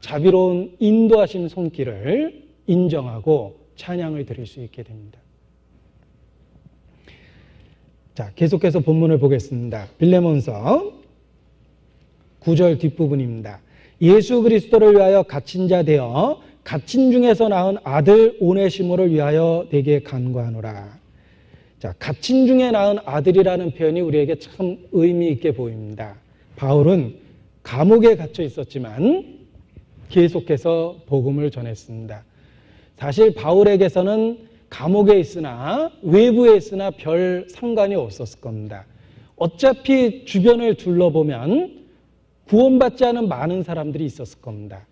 자비로운 인도하심 손길을 인정하고 찬양을 드릴 수 있게 됩니다. 자, 계속해서 본문을 보겠습니다. 빌레몬서 9절 뒷부분입니다. 예수 그리스도를 위하여 갇힌 자 되어 갇힌 중에서 낳은 아들 오네시모를 위하여 내게 간구하노라. 자, 갇힌 중에 낳은 아들이라는 표현이 우리에게 참 의미 있게 보입니다. 바울은 감옥에 갇혀 있었지만 계속해서 복음을 전했습니다. 사실 바울에게서는 감옥에 있으나 외부에 있으나 별 상관이 없었을 겁니다. 어차피 주변을 둘러보면 구원받지 않은 많은 사람들이 있었을 겁니다.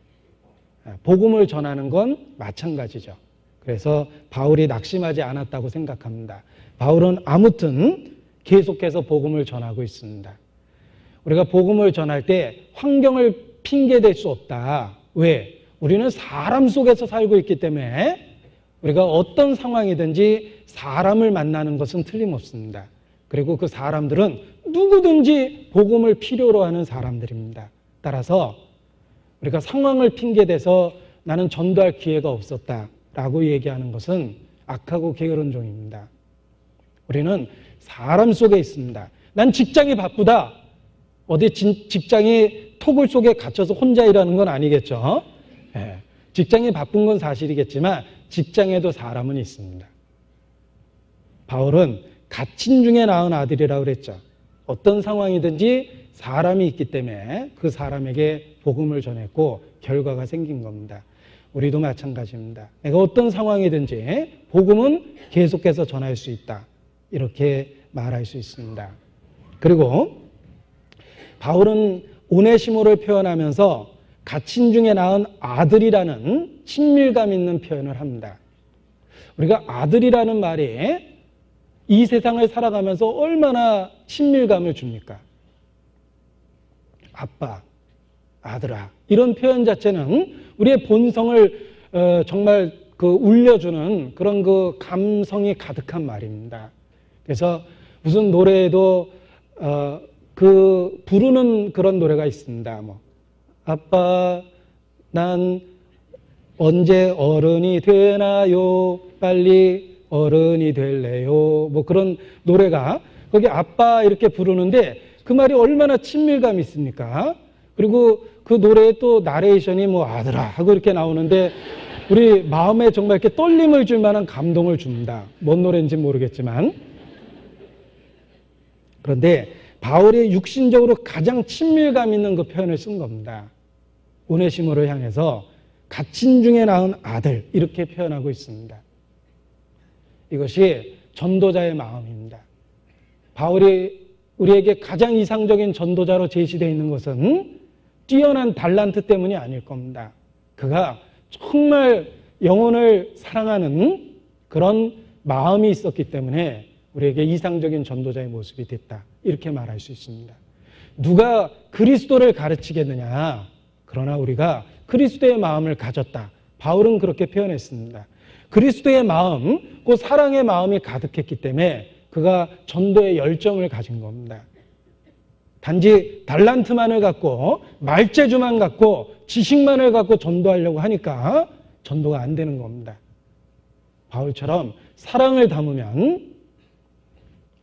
복음을 전하는 건 마찬가지죠. 그래서 바울이 낙심하지 않았다고 생각합니다. 바울은 아무튼 계속해서 복음을 전하고 있습니다. 우리가 복음을 전할 때 환경을 핑계댈 수 없다. 왜? 우리는 사람 속에서 살고 있기 때문에 우리가 어떤 상황이든지 사람을 만나는 것은 틀림없습니다. 그리고 그 사람들은 누구든지 복음을 필요로 하는 사람들입니다. 따라서 우리가 상황을 핑계대서 나는 전도할 기회가 없었다라고 얘기하는 것은 악하고 게으른 종입니다. 우리는 사람 속에 있습니다. 난 직장이 바쁘다. 어디 직장이 토굴 속에 갇혀서 혼자 일하는 건 아니겠죠. 네. 직장이 바쁜 건 사실이겠지만 직장에도 사람은 있습니다. 바울은 갇힌 중에 낳은 아들이라고 그랬죠. 어떤 상황이든지 사람이 있기 때문에 그 사람에게 복음을 전했고 결과가 생긴 겁니다. 우리도 마찬가지입니다. 내가 어떤 상황이든지 복음은 계속해서 전할 수 있다. 이렇게 말할 수 있습니다. 그리고 바울은 오네시모를 표현하면서 갇힌 중에 낳은 아들이라는 친밀감 있는 표현을 합니다. 우리가 아들이라는 말이 이 세상을 살아가면서 얼마나 친밀감을 줍니까? 아빠, 아들아 이런 표현 자체는 우리의 본성을 정말 울려주는 그런 그 감성이 가득한 말입니다. 그래서 무슨 노래에도 부르는 그런 노래가 있습니다. 뭐 아빠 난 언제 어른이 되나요? 빨리 어른이 될래요? 뭐 그런 노래가 거기 아빠 이렇게 부르는데 그 말이 얼마나 친밀감이 있습니까? 그리고 그 노래에 또 나레이션이 뭐 아들아 하고 이렇게 나오는데 우리 마음에 정말 이렇게 떨림을 줄 만한 감동을 줍니다. 뭔 노래인지 모르겠지만. 그런데 바울이 육신적으로 가장 친밀감 있는 그 표현을 쓴 겁니다. 오네시모를 향해서 갇힌 중에 낳은 아들 이렇게 표현하고 있습니다. 이것이 전도자의 마음입니다. 바울이 우리에게 가장 이상적인 전도자로 제시되어 있는 것은 뛰어난 달란트 때문이 아닐 겁니다. 그가 정말 영혼을 사랑하는 그런 마음이 있었기 때문에 우리에게 이상적인 전도자의 모습이 됐다. 이렇게 말할 수 있습니다. 누가 그리스도를 가르치겠느냐? 그러나 우리가 그리스도의 마음을 가졌다. 바울은 그렇게 표현했습니다. 그리스도의 마음, 그 사랑의 마음이 가득했기 때문에 그가 전도의 열정을 가진 겁니다. 단지 달란트만을 갖고 말재주만 갖고 지식만을 갖고 전도하려고 하니까 전도가 안 되는 겁니다. 바울처럼 사랑을 담으면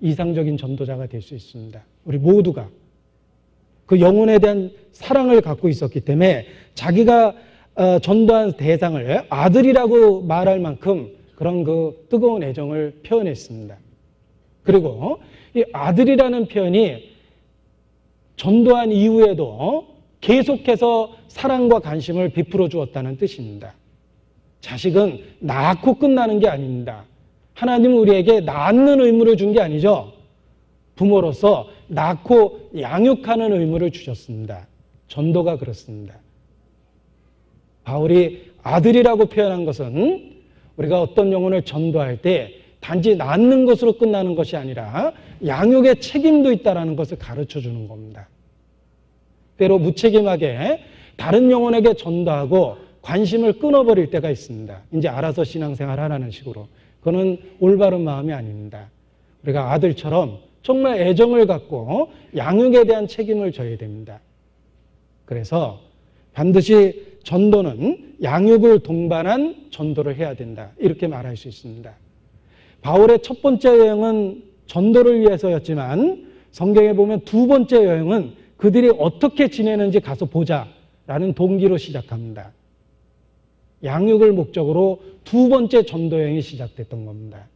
이상적인 전도자가 될 수 있습니다. 우리 모두가 그 영혼에 대한 사랑을 갖고 있었기 때문에 자기가 전도한 대상을 아들이라고 말할 만큼 그런 그 뜨거운 애정을 표현했습니다. 그리고 이 아들이라는 표현이 전도한 이후에도 계속해서 사랑과 관심을 베풀어 주었다는 뜻입니다. 자식은 낳고 끝나는 게 아닙니다. 하나님은 우리에게 낳는 의무를 준 게 아니죠. 부모로서 낳고 양육하는 의무를 주셨습니다. 전도가 그렇습니다. 바울이 아들이라고 표현한 것은 우리가 어떤 영혼을 전도할 때 단지 낳는 것으로 끝나는 것이 아니라 양육의 책임도 있다는 것을 가르쳐 주는 겁니다. 때로 무책임하게 다른 영혼에게 전도하고 관심을 끊어버릴 때가 있습니다. 이제 알아서 신앙생활 하라는 식으로. 그거는 올바른 마음이 아닙니다. 우리가 아들처럼 정말 애정을 갖고 양육에 대한 책임을 져야 됩니다. 그래서 반드시 전도는 양육을 동반한 전도를 해야 된다. 이렇게 말할 수 있습니다. 바울의 첫 번째 여행은 전도를 위해서였지만 성경에 보면 두 번째 여행은 그들이 어떻게 지내는지 가서 보자라는 동기로 시작합니다. 양육을 목적으로 두 번째 전도 여행이 시작됐던 겁니다.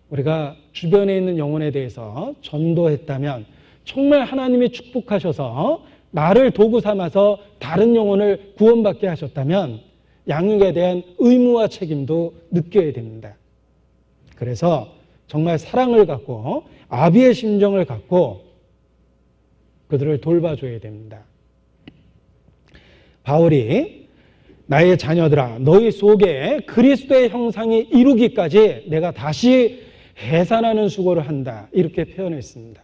우리가 주변에 있는 영혼에 대해서 전도했다면 정말 하나님이 축복하셔서 나를 도구 삼아서 다른 영혼을 구원받게 하셨다면 양육에 대한 의무와 책임도 느껴야 됩니다. 그래서 정말 사랑을 갖고 아비의 심정을 갖고 그들을 돌봐줘야 됩니다. 바울이 나의 자녀들아 너희 속에 그리스도의 형상이 이루기까지 내가 다시 해산하는 수고를 한다 이렇게 표현했습니다.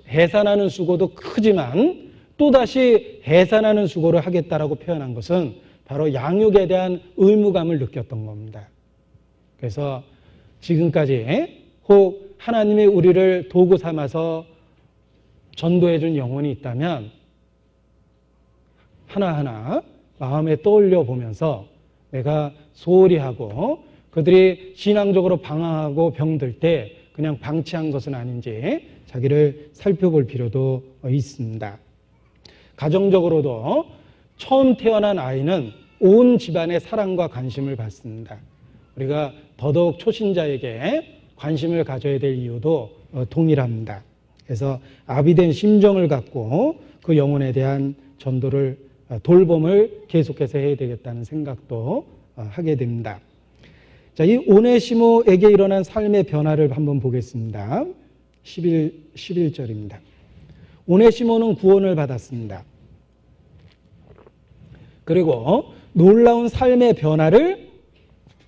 해산하는 수고도 크지만 또다시 해산하는 수고를 하겠다라고 표현한 것은 바로 양육에 대한 의무감을 느꼈던 겁니다. 그래서 지금까지 혹 하나님이 우리를 도구 삼아서 전도해 준 영혼이 있다면 하나하나 마음에 떠올려 보면서 내가 소홀히 하고 그들이 신앙적으로 방황하고 병들 때 그냥 방치한 것은 아닌지 자기를 살펴볼 필요도 있습니다. 가정적으로도 처음 태어난 아이는 온 집안의 사랑과 관심을 받습니다. 우리가 더더욱 초신자에게 관심을 가져야 될 이유도 동일합니다. 그래서 아비된 심정을 갖고 그 영혼에 대한 전도를 돌봄을 계속해서 해야 되겠다는 생각도 하게 됩니다. 자, 이 오네시모에게 일어난 삶의 변화를 한번 보겠습니다. 11절입니다. 오네시모는 구원을 받았습니다. 그리고 놀라운 삶의 변화를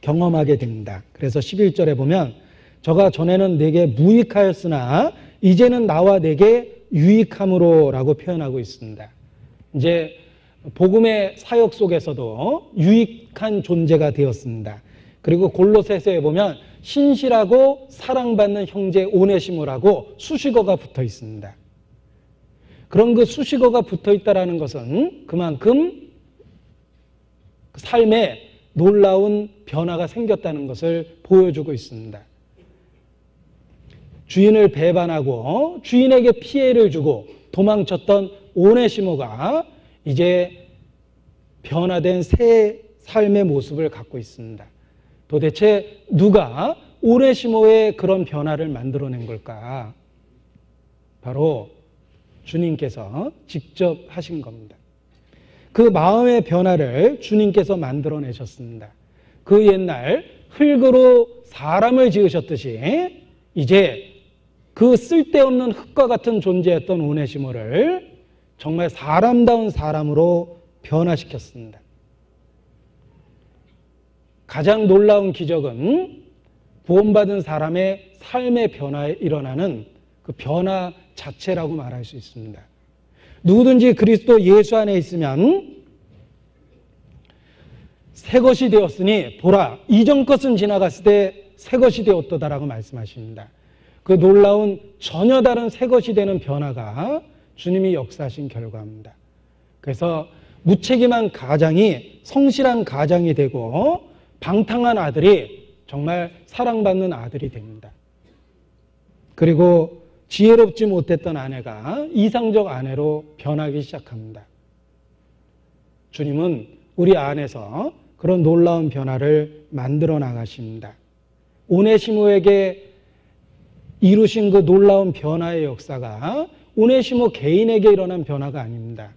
경험하게 됩니다. 그래서 11절에 보면 저가 전에는 내게 무익하였으나 이제는 나와 내게 유익함으로 라고 표현하고 있습니다. 이제 복음의 사역 속에서도 유익한 존재가 되었습니다. 그리고 골로새서에 보면 신실하고 사랑받는 형제 오네시모라고 수식어가 붙어 있습니다. 그런 그 수식어가 붙어 있다는 것은 그만큼 삶에 놀라운 변화가 생겼다는 것을 보여주고 있습니다. 주인을 배반하고 주인에게 피해를 주고 도망쳤던 오네시모가 이제 변화된 새 삶의 모습을 갖고 있습니다. 도대체 누가 오네시모의 그런 변화를 만들어낸 걸까? 바로 주님께서 직접 하신 겁니다. 그 마음의 변화를 주님께서 만들어내셨습니다. 그 옛날 흙으로 사람을 지으셨듯이 이제 그 쓸데없는 흙과 같은 존재였던 오네시모를 정말 사람다운 사람으로 변화시켰습니다. 가장 놀라운 기적은 구원받은 사람의 삶의 변화에 일어나는 그 변화 자체라고 말할 수 있습니다. 누구든지 그리스도 예수 안에 있으면 새 것이 되었으니 보라 이전 것은 지나갔을 때 새 것이 되었도다라고 말씀하십니다. 그 놀라운 전혀 다른 새 것이 되는 변화가 주님이 역사하신 결과입니다. 그래서 무책임한 가장이 성실한 가장이 되고 방탕한 아들이 정말 사랑받는 아들이 됩니다. 그리고 지혜롭지 못했던 아내가 이상적 아내로 변하기 시작합니다. 주님은 우리 안에서 그런 놀라운 변화를 만들어 나가십니다. 오네시모에게 이루신 그 놀라운 변화의 역사가 오네시모 개인에게 일어난 변화가 아닙니다.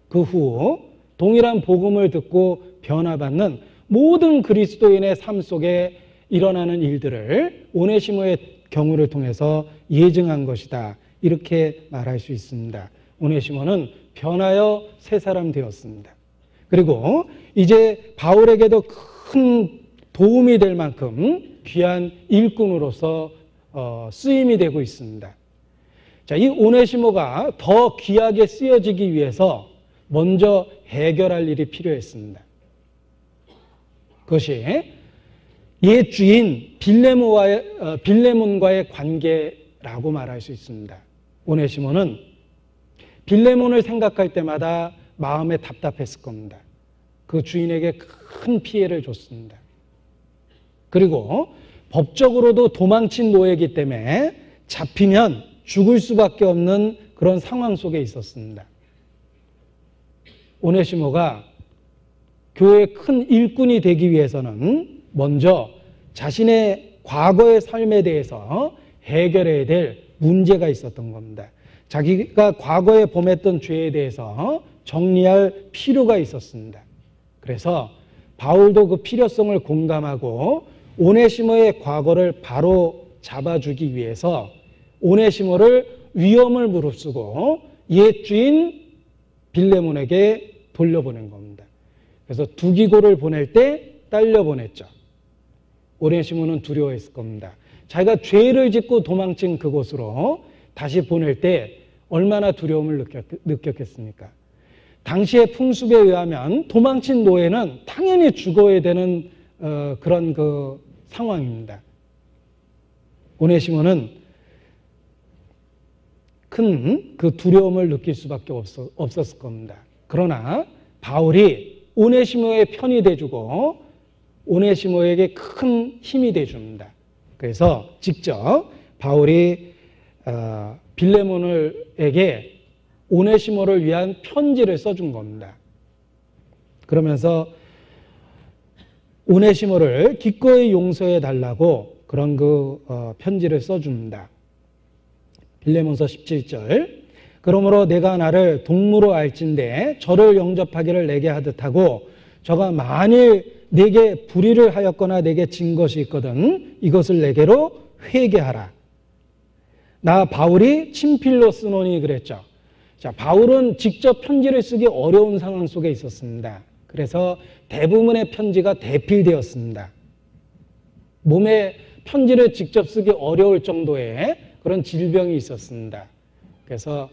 그 후 동일한 복음을 듣고 변화받는 모든 그리스도인의 삶 속에 일어나는 일들을 오네시모의 경우를 통해서 예증한 것이다. 이렇게 말할 수 있습니다. 오네시모는 변하여 새 사람 되었습니다. 그리고 이제 바울에게도 큰 도움이 될 만큼 귀한 일꾼으로서 쓰임이 되고 있습니다. 자, 이 오네시모가 더 귀하게 쓰여지기 위해서 먼저 해결할 일이 필요했습니다. 그것이 옛 주인 빌레몬과의 관계라고 말할 수 있습니다. 오네시모는 빌레몬을 생각할 때마다 마음에 답답했을 겁니다. 그 주인에게 큰 피해를 줬습니다. 그리고 법적으로도 도망친 노예이기 때문에 잡히면 죽을 수밖에 없는 그런 상황 속에 있었습니다. 오네시모가 교회의 큰 일꾼이 되기 위해서는 먼저 자신의 과거의 삶에 대해서 해결해야 될 문제가 있었던 겁니다. 자기가 과거에 범했던 죄에 대해서 정리할 필요가 있었습니다. 그래서 바울도 그 필요성을 공감하고 오네시모의 과거를 바로 잡아주기 위해서 오네시모를 위험을 무릅쓰고 옛 주인 빌레몬에게 돌려보낸 겁니다. 그래서 두기고를 보낼 때 딸려 보냈죠. 오네시모는 두려워했을 겁니다. 자기가 죄를 짓고 도망친 그곳으로 다시 보낼 때 얼마나 두려움을 느꼈겠습니까? 당시의 풍습에 의하면 도망친 노예는 당연히 죽어야 되는 그런 그 상황입니다. 오네시모는 큰 그 두려움을 느낄 수밖에 없었을 겁니다. 그러나 바울이 오네시모의 편이 돼주고 오네시모에게 큰 힘이 돼줍니다. 그래서 직접 바울이 빌레몬에게 오네시모를 위한 편지를 써준 겁니다. 그러면서 오네시모를 기꺼이 용서해 달라고 그런 편지를 써줍니다. 빌레몬서 17절. 그러므로 내가 나를 동무로 알진대 저를 영접하기를 내게 하듯하고 저가 만일 내게 불의를 하였거나 내게 진 것이 있거든 이것을 내게로 회개하라. 나 바울이 친필로 쓰노니 그랬죠. 자, 바울은 직접 편지를 쓰기 어려운 상황 속에 있었습니다. 그래서 대부분의 편지가 대필되었습니다. 몸에 편지를 직접 쓰기 어려울 정도의 그런 질병이 있었습니다. 그래서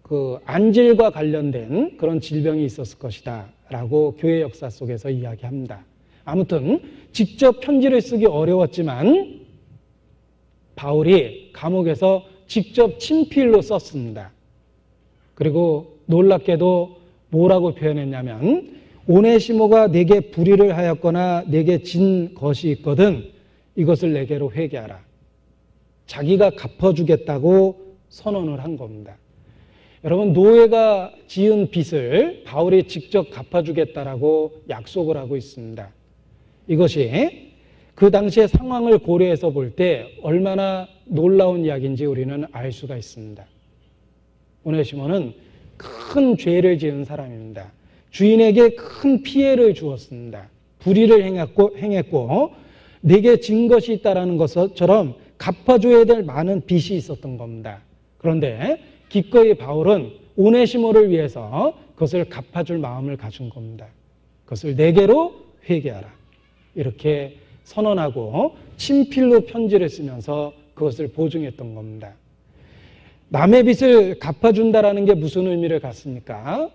그 안질과 관련된 그런 질병이 있었을 것이다 라고 교회 역사 속에서 이야기합니다. 아무튼 직접 편지를 쓰기 어려웠지만 바울이 감옥에서 직접 친필로 썼습니다. 그리고 놀랍게도 뭐라고 표현했냐면 오네시모가 내게 불의를 하였거나 내게 진 것이 있거든 이것을 내게로 회개하라. 자기가 갚아주겠다고 선언을 한 겁니다. 여러분, 노예가 지은 빚을 바울이 직접 갚아주겠다라고 약속을 하고 있습니다. 이것이 그 당시의 상황을 고려해서 볼 때 얼마나 놀라운 이야기인지 우리는 알 수가 있습니다. 오네시모는 큰 죄를 지은 사람입니다. 주인에게 큰 피해를 주었습니다. 불의를 행했고 내게 진 것이 있다라는 것처럼 갚아줘야 될 많은 빚이 있었던 겁니다. 그런데 기꺼이 바울은 오네시모를 위해서 그것을 갚아줄 마음을 가진 겁니다. 그것을 내게로 회개하라. 이렇게 선언하고 친필로 편지를 쓰면서 그것을 보증했던 겁니다. 남의 빚을 갚아준다라는 게 무슨 의미를 갖습니까?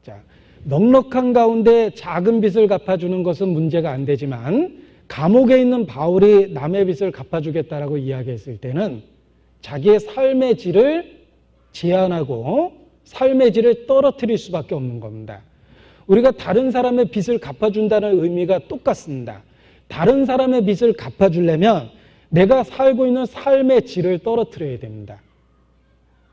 자, 넉넉한 가운데 작은 빚을 갚아주는 것은 문제가 안 되지만 감옥에 있는 바울이 남의 빚을 갚아주겠다라고 이야기했을 때는 자기의 삶의 질을 제한하고 삶의 질을 떨어뜨릴 수밖에 없는 겁니다. 우리가 다른 사람의 빚을 갚아준다는 의미가 똑같습니다. 다른 사람의 빚을 갚아주려면 내가 살고 있는 삶의 질을 떨어뜨려야 됩니다.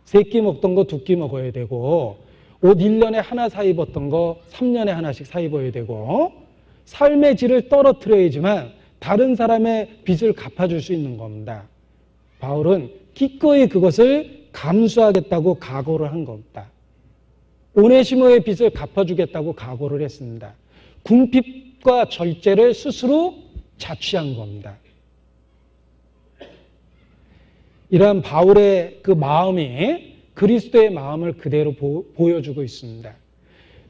3끼 먹던 거 2끼 먹어야 되고 옷 1년에 하나 사 입었던 거 3년에 하나씩 사 입어야 되고 삶의 질을 떨어뜨려야지만 다른 사람의 빚을 갚아줄 수 있는 겁니다. 바울은 기꺼이 그것을 감수하겠다고 각오를 한 겁니다. 오네시모의 빚을 갚아주겠다고 각오를 했습니다. 궁핍과 절제를 스스로 자취한 겁니다. 이러한 바울의 그 마음이 그리스도의 마음을 그대로 보여주고 있습니다.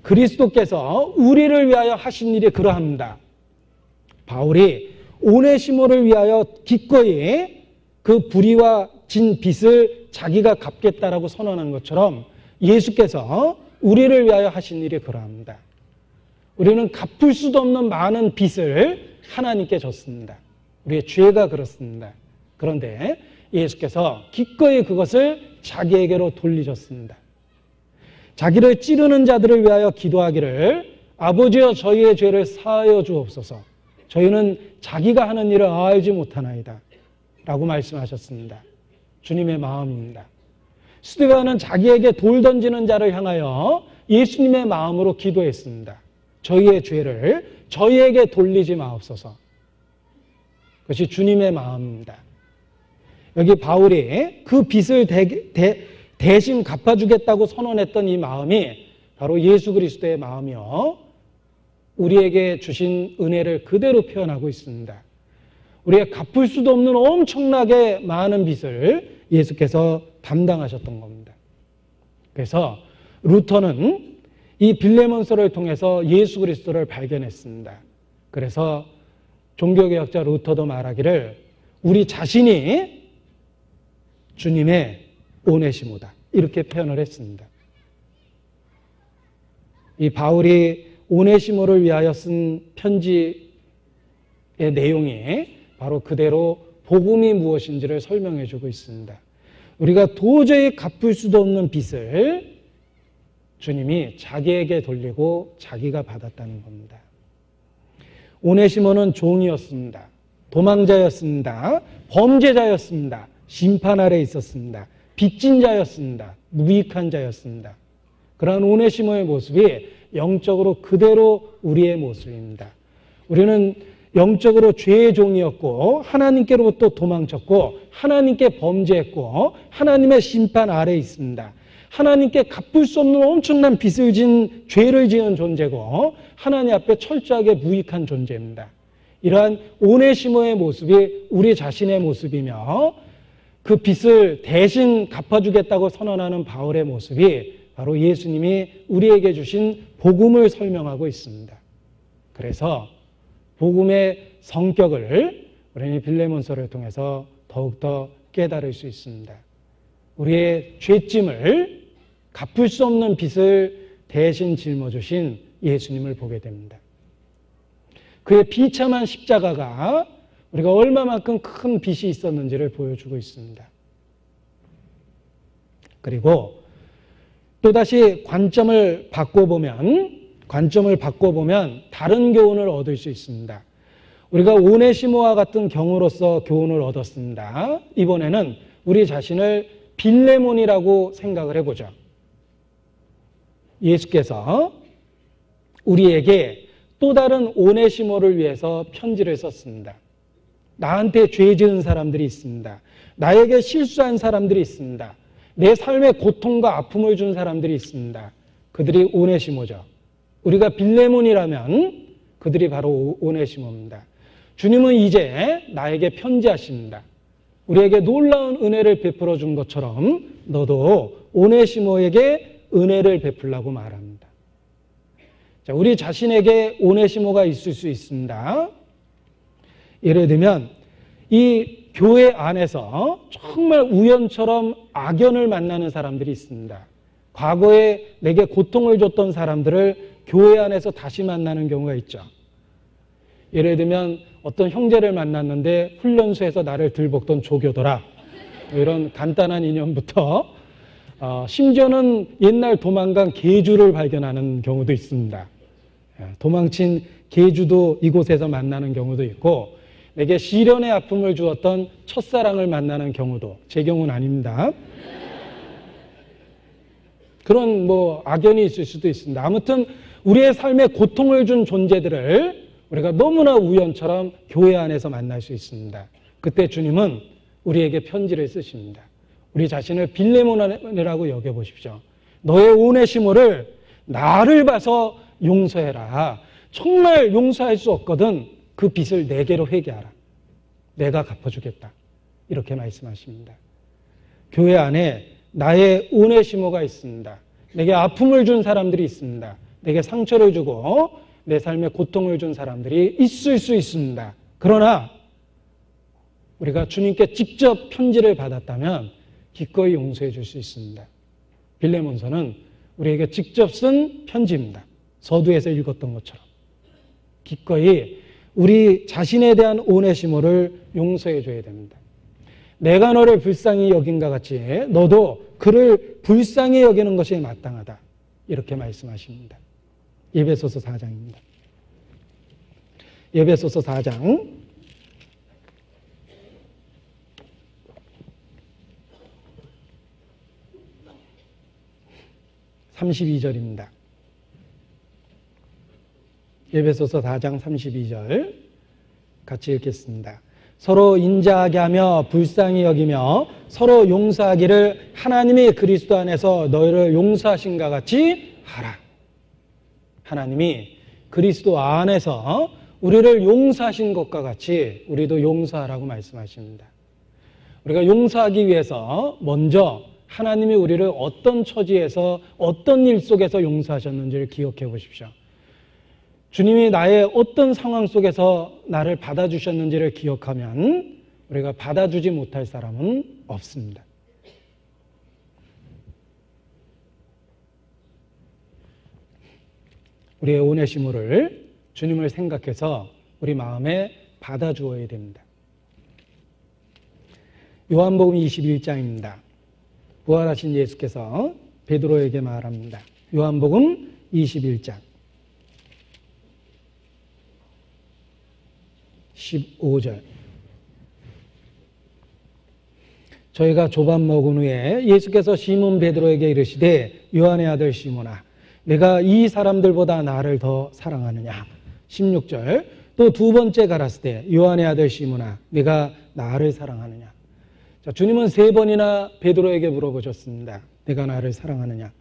그리스도께서 우리를 위하여 하신 일이 그러합니다. 바울이 오네시모를 위하여 기꺼이 그 불의와 진 빚을 자기가 갚겠다라고 선언한 것처럼 예수께서 우리를 위하여 하신 일이 그러합니다. 우리는 갚을 수도 없는 많은 빚을 하나님께 졌습니다. 우리의 죄가 그렇습니다. 그런데 예수께서 기꺼이 그것을 자기에게로 돌리셨습니다. 자기를 찌르는 자들을 위하여 기도하기를 아버지여 저희의 죄를 사하여 주옵소서. 저희는 자기가 하는 일을 알지 못하나이다 라고 말씀하셨습니다. 주님의 마음입니다. 스데반은 자기에게 돌 던지는 자를 향하여 예수님의 마음으로 기도했습니다. 저희의 죄를 저희에게 돌리지 마옵소서. 그것이 주님의 마음입니다. 여기 바울이 그 빚을 대신 갚아주겠다고 선언했던 이 마음이 바로 예수 그리스도의 마음이요, 우리에게 주신 은혜를 그대로 표현하고 있습니다. 우리가 갚을 수도 없는 엄청나게 많은 빚을 예수께서 담당하셨던 겁니다. 그래서 루터는 이 빌레몬서를 통해서 예수 그리스도를 발견했습니다. 그래서 종교개혁자 루터도 말하기를 우리 자신이 주님의 오네시모다 이렇게 표현을 했습니다. 이 바울이 오네시모를 위하여 쓴 편지의 내용이 바로 그대로 복음이 무엇인지를 설명해 주고 있습니다. 우리가 도저히 갚을 수도 없는 빚을 주님이 자기에게 돌리고 자기가 받았다는 겁니다. 오네시모는 종이었습니다. 도망자였습니다. 범죄자였습니다. 심판 아래 있었습니다. 빚진 자였습니다. 무익한 자였습니다. 그러한 오네시모의 모습이 영적으로 그대로 우리의 모습입니다. 우리는 영적으로 죄의 종이었고 하나님께로부터 도망쳤고 하나님께 범죄했고 하나님의 심판 아래 있습니다. 하나님께 갚을 수 없는 엄청난 빚을 진 죄를 지은 존재고 하나님 앞에 철저하게 무익한 존재입니다. 이러한 오네시모의 모습이 우리 자신의 모습이며 그 빚을 대신 갚아주겠다고 선언하는 바울의 모습이 바로 예수님이 우리에게 주신 복음을 설명하고 있습니다. 그래서 복음의 성격을 우리는 빌레몬서를 통해서 더욱더 깨달을 수 있습니다. 우리의 죄짐을 갚을 수 없는 빚을 대신 짊어주신 예수님을 보게 됩니다. 그의 비참한 십자가가 우리가 얼마만큼 큰 빚이 있었는지를 보여주고 있습니다. 그리고 또다시 관점을 바꿔보면 다른 교훈을 얻을 수 있습니다. 우리가 오네시모와 같은 경우로서 교훈을 얻었습니다. 이번에는 우리 자신을 빌레몬이라고 생각을 해보죠. 예수께서 우리에게 또 다른 오네시모를 위해서 편지를 썼습니다. 나한테 죄 지은 사람들이 있습니다. 나에게 실수한 사람들이 있습니다. 내 삶에 고통과 아픔을 준 사람들이 있습니다. 그들이 오네시모죠. 우리가 빌레몬이라면 그들이 바로 오네시모입니다. 주님은 이제 나에게 편지하십니다. 우리에게 놀라운 은혜를 베풀어 준 것처럼 너도 오네시모에게 은혜를 베풀라고 말합니다. 자, 우리 자신에게 오네시모가 있을 수 있습니다. 예를 들면 이 교회 안에서 정말 우연처럼 악연을 만나는 사람들이 있습니다. 과거에 내게 고통을 줬던 사람들을 교회 안에서 다시 만나는 경우가 있죠. 예를 들면 어떤 형제를 만났는데 훈련소에서 나를 들볶던 조교더라. 이런 간단한 인연부터 심지어는 옛날 도망간 개주를 발견하는 경우도 있습니다. 도망친 개주도 이곳에서 만나는 경우도 있고 내게 시련의 아픔을 주었던 첫사랑을 만나는 경우도, 제 경우는 아닙니다. 그런 악연이 있을 수도 있습니다. 아무튼 우리의 삶에 고통을 준 존재들을 우리가 너무나 우연처럼 교회 안에서 만날 수 있습니다. 그때 주님은 우리에게 편지를 쓰십니다. 우리 자신을 빌레몬이라고 여겨보십시오. 너의 오네시모를 나를 봐서 용서해라. 정말 용서할 수 없거든 그 빚을 내게로 회개하라. 내가 갚아주겠다. 이렇게 말씀하십니다. 교회 안에 나의 오네시모가 있습니다. 내게 아픔을 준 사람들이 있습니다. 내게 상처를 주고 내 삶에 고통을 준 사람들이 있을 수 있습니다. 그러나 우리가 주님께 직접 편지를 받았다면 기꺼이 용서해 줄 수 있습니다. 빌레몬서는 우리에게 직접 쓴 편지입니다. 서두에서 읽었던 것처럼. 기꺼이 우리 자신에 대한 오네시모를 용서해 줘야 됩니다. 내가 너를 불쌍히 여긴과 같이 너도 그를 불쌍히 여기는 것이 마땅하다. 이렇게 말씀하십니다. 에베소서 4장입니다. 에베소서 4장 32절입니다. 에베소서 4장 32절 같이 읽겠습니다. 서로 인자하게 하며 불쌍히 여기며 서로 용서하기를 하나님이 그리스도 안에서 너희를 용서하신가 같이 하라. 하나님이 그리스도 안에서 우리를 용서하신 것과 같이 우리도 용서하라고 말씀하십니다. 우리가 용서하기 위해서 먼저 하나님이 우리를 어떤 처지에서 어떤 일 속에서 용서하셨는지를 기억해 보십시오. 주님이 나의 어떤 상황 속에서 나를 받아주셨는지를 기억하면 우리가 받아주지 못할 사람은 없습니다. 우리의 오네시모를 주님을 생각해서 우리 마음에 받아주어야 됩니다. 요한복음 21장입니다. 부활하신 예수께서 베드로에게 말합니다. 요한복음 21장 15절. 저희가 조밥 먹은 후에 예수께서 시몬 베드로에게 이르시되 요한의 아들 시몬아 내가 이 사람들보다 나를 더 사랑하느냐. 16절. 또 두 번째 가라사대 요한의 아들 시몬아 내가 나를 사랑하느냐. 자, 주님은 3번이나 베드로에게 물어보셨습니다. 내가 나를 사랑하느냐.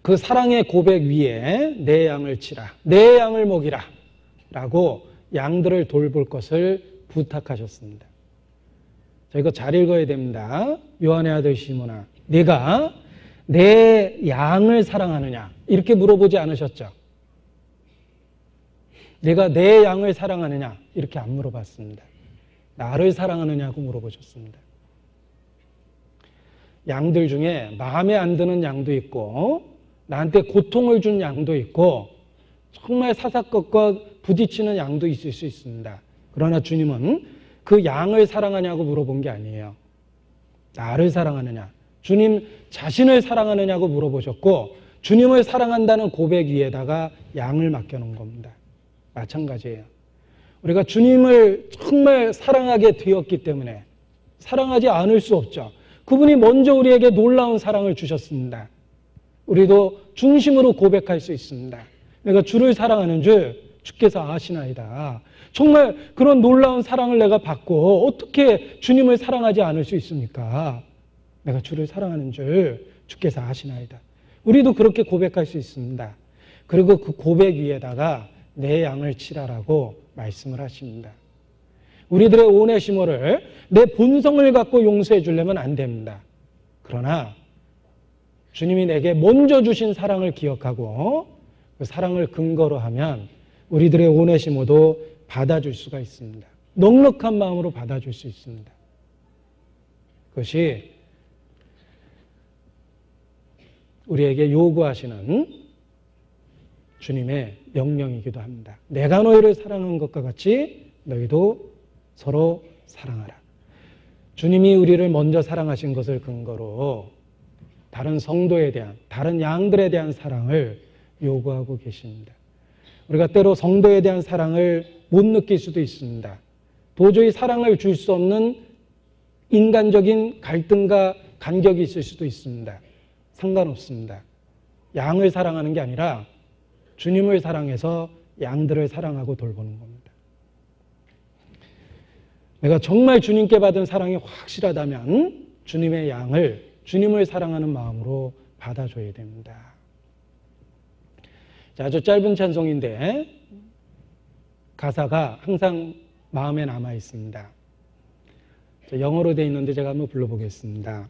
그 사랑의 고백 위에 내 양을 치라, 내 양을 먹이라 라고 양들을 돌볼 것을 부탁하셨습니다. 자, 이거 잘 읽어야 됩니다. 요한의 아들 시몬아 내가 내 양을 사랑하느냐 이렇게 물어보지 않으셨죠? 내가 내 양을 사랑하느냐 이렇게 안 물어봤습니다. 나를 사랑하느냐고 물어보셨습니다. 양들 중에 마음에 안 드는 양도 있고 나한테 고통을 준 양도 있고 정말 사사건건 부딪히는 양도 있을 수 있습니다. 그러나 주님은 그 양을 사랑하냐고 물어본 게 아니에요. 나를 사랑하느냐, 주님 자신을 사랑하느냐고 물어보셨고 주님을 사랑한다는 고백 위에다가 양을 맡겨놓은 겁니다. 마찬가지예요. 우리가 주님을 정말 사랑하게 되었기 때문에 사랑하지 않을 수 없죠. 그분이 먼저 우리에게 놀라운 사랑을 주셨습니다. 우리도 중심으로 고백할 수 있습니다. 내가 주를 사랑하는 줄 주께서 아시나이다. 정말 그런 놀라운 사랑을 내가 받고 어떻게 주님을 사랑하지 않을 수 있습니까? 내가 주를 사랑하는 줄 주께서 아시나이다. 우리도 그렇게 고백할 수 있습니다. 그리고 그 고백 위에다가 내 양을 치라라고 말씀을 하십니다. 우리들의 오네시모를 내 본성을 갖고 용서해 주려면 안 됩니다. 그러나 주님이 내게 먼저 주신 사랑을 기억하고 그 사랑을 근거로 하면 우리들의 오네시모도 받아줄 수가 있습니다. 넉넉한 마음으로 받아줄 수 있습니다. 그것이 우리에게 요구하시는 주님의 명령이기도 합니다. 내가 너희를 사랑한 것과 같이 너희도 서로 사랑하라. 주님이 우리를 먼저 사랑하신 것을 근거로 다른 성도에 대한, 다른 양들에 대한 사랑을 요구하고 계십니다. 우리가 때로 성도에 대한 사랑을 못 느낄 수도 있습니다. 도저히 사랑을 줄 수 없는 인간적인 갈등과 간격이 있을 수도 있습니다. 상관없습니다. 양을 사랑하는 게 아니라 주님을 사랑해서 양들을 사랑하고 돌보는 겁니다. 내가 정말 주님께 받은 사랑이 확실하다면 주님의 양을, 주님을 사랑하는 마음으로 받아줘야 됩니다. 자, 아주 짧은 찬송인데 가사가 항상 마음에 남아 있습니다. 영어로 되어 있는데 제가 한번 불러보겠습니다.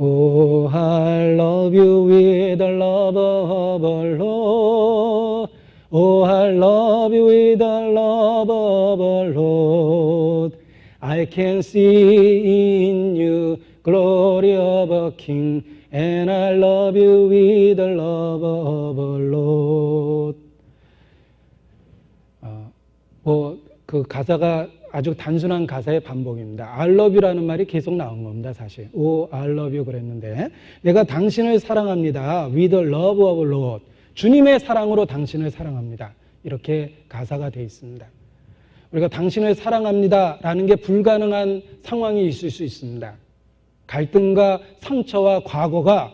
Oh, I love you with the love of our Lord. Oh, I love you with the love of our Lord. I can see in you glory of a King, and I love you with the love of our Lord. 그 가사가 아주 단순한 가사의 반복입니다. I love you라는 말이 계속 나온 겁니다, 사실. Oh, I love you 그랬는데 내가 당신을 사랑합니다. With the love of Lord. 주님의 사랑으로 당신을 사랑합니다. 이렇게 가사가 되어 있습니다. 우리가 당신을 사랑합니다라는 게 불가능한 상황이 있을 수 있습니다. 갈등과 상처와 과거가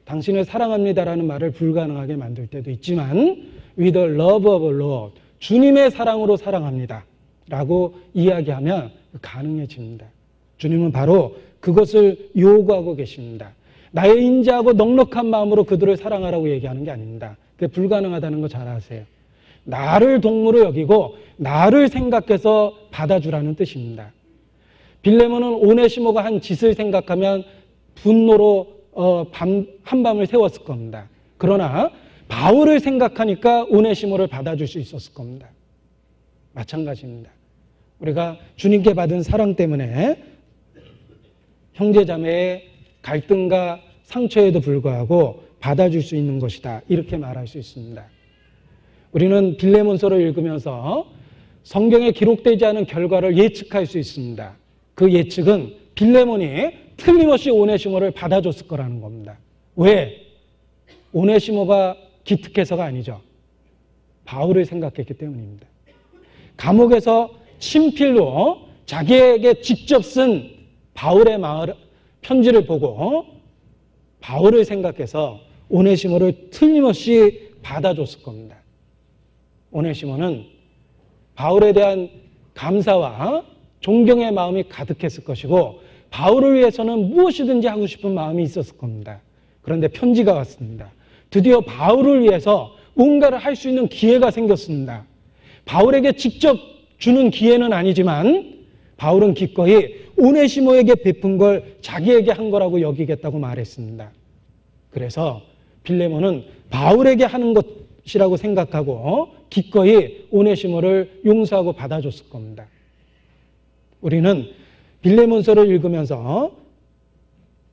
당신을 사랑합니다라는 말을 불가능하게 만들 때도 있지만 with the love of Lord, 주님의 사랑으로 사랑합니다 라고 이야기하면 가능해집니다. 주님은 바로 그것을 요구하고 계십니다. 나의 인자하고 넉넉한 마음으로 그들을 사랑하라고 얘기하는 게 아닙니다. 그게 불가능하다는 거 잘 아세요. 나를 동무로 여기고 나를 생각해서 받아주라는 뜻입니다. 빌레몬은 오네시모가 한 짓을 생각하면 분노로 한밤을 세웠을 겁니다. 그러나 바울을 생각하니까 오네시모를 받아줄 수 있었을 겁니다. 마찬가지입니다. 우리가 주님께 받은 사랑 때문에 형제자매의 갈등과 상처에도 불구하고 받아줄 수 있는 것이다, 이렇게 말할 수 있습니다. 우리는 빌레몬서를 읽으면서 성경에 기록되지 않은 결과를 예측할 수 있습니다. 그 예측은 빌레몬이 틀림없이 오네시모를 받아줬을 거라는 겁니다. 왜? 오네시모가 기특해서가 아니죠. 바울을 생각했기 때문입니다. 감옥에서 친필로 자기에게 직접 쓴 바울의 편지를 보고 바울을 생각해서 오네시모를 틀림없이 받아줬을 겁니다. 오네시모는 바울에 대한 감사와 존경의 마음이 가득했을 것이고 바울을 위해서는 무엇이든지 하고 싶은 마음이 있었을 겁니다. 그런데 편지가 왔습니다. 드디어 바울을 위해서 뭔가를 할 수 있는 기회가 생겼습니다. 바울에게 직접 주는 기회는 아니지만 바울은 기꺼이 오네시모에게 베푼 걸 자기에게 한 거라고 여기겠다고 말했습니다. 그래서 빌레몬은 바울에게 하는 것이라고 생각하고 기꺼이 오네시모를 용서하고 받아줬을 겁니다. 우리는 빌레몬서를 읽으면서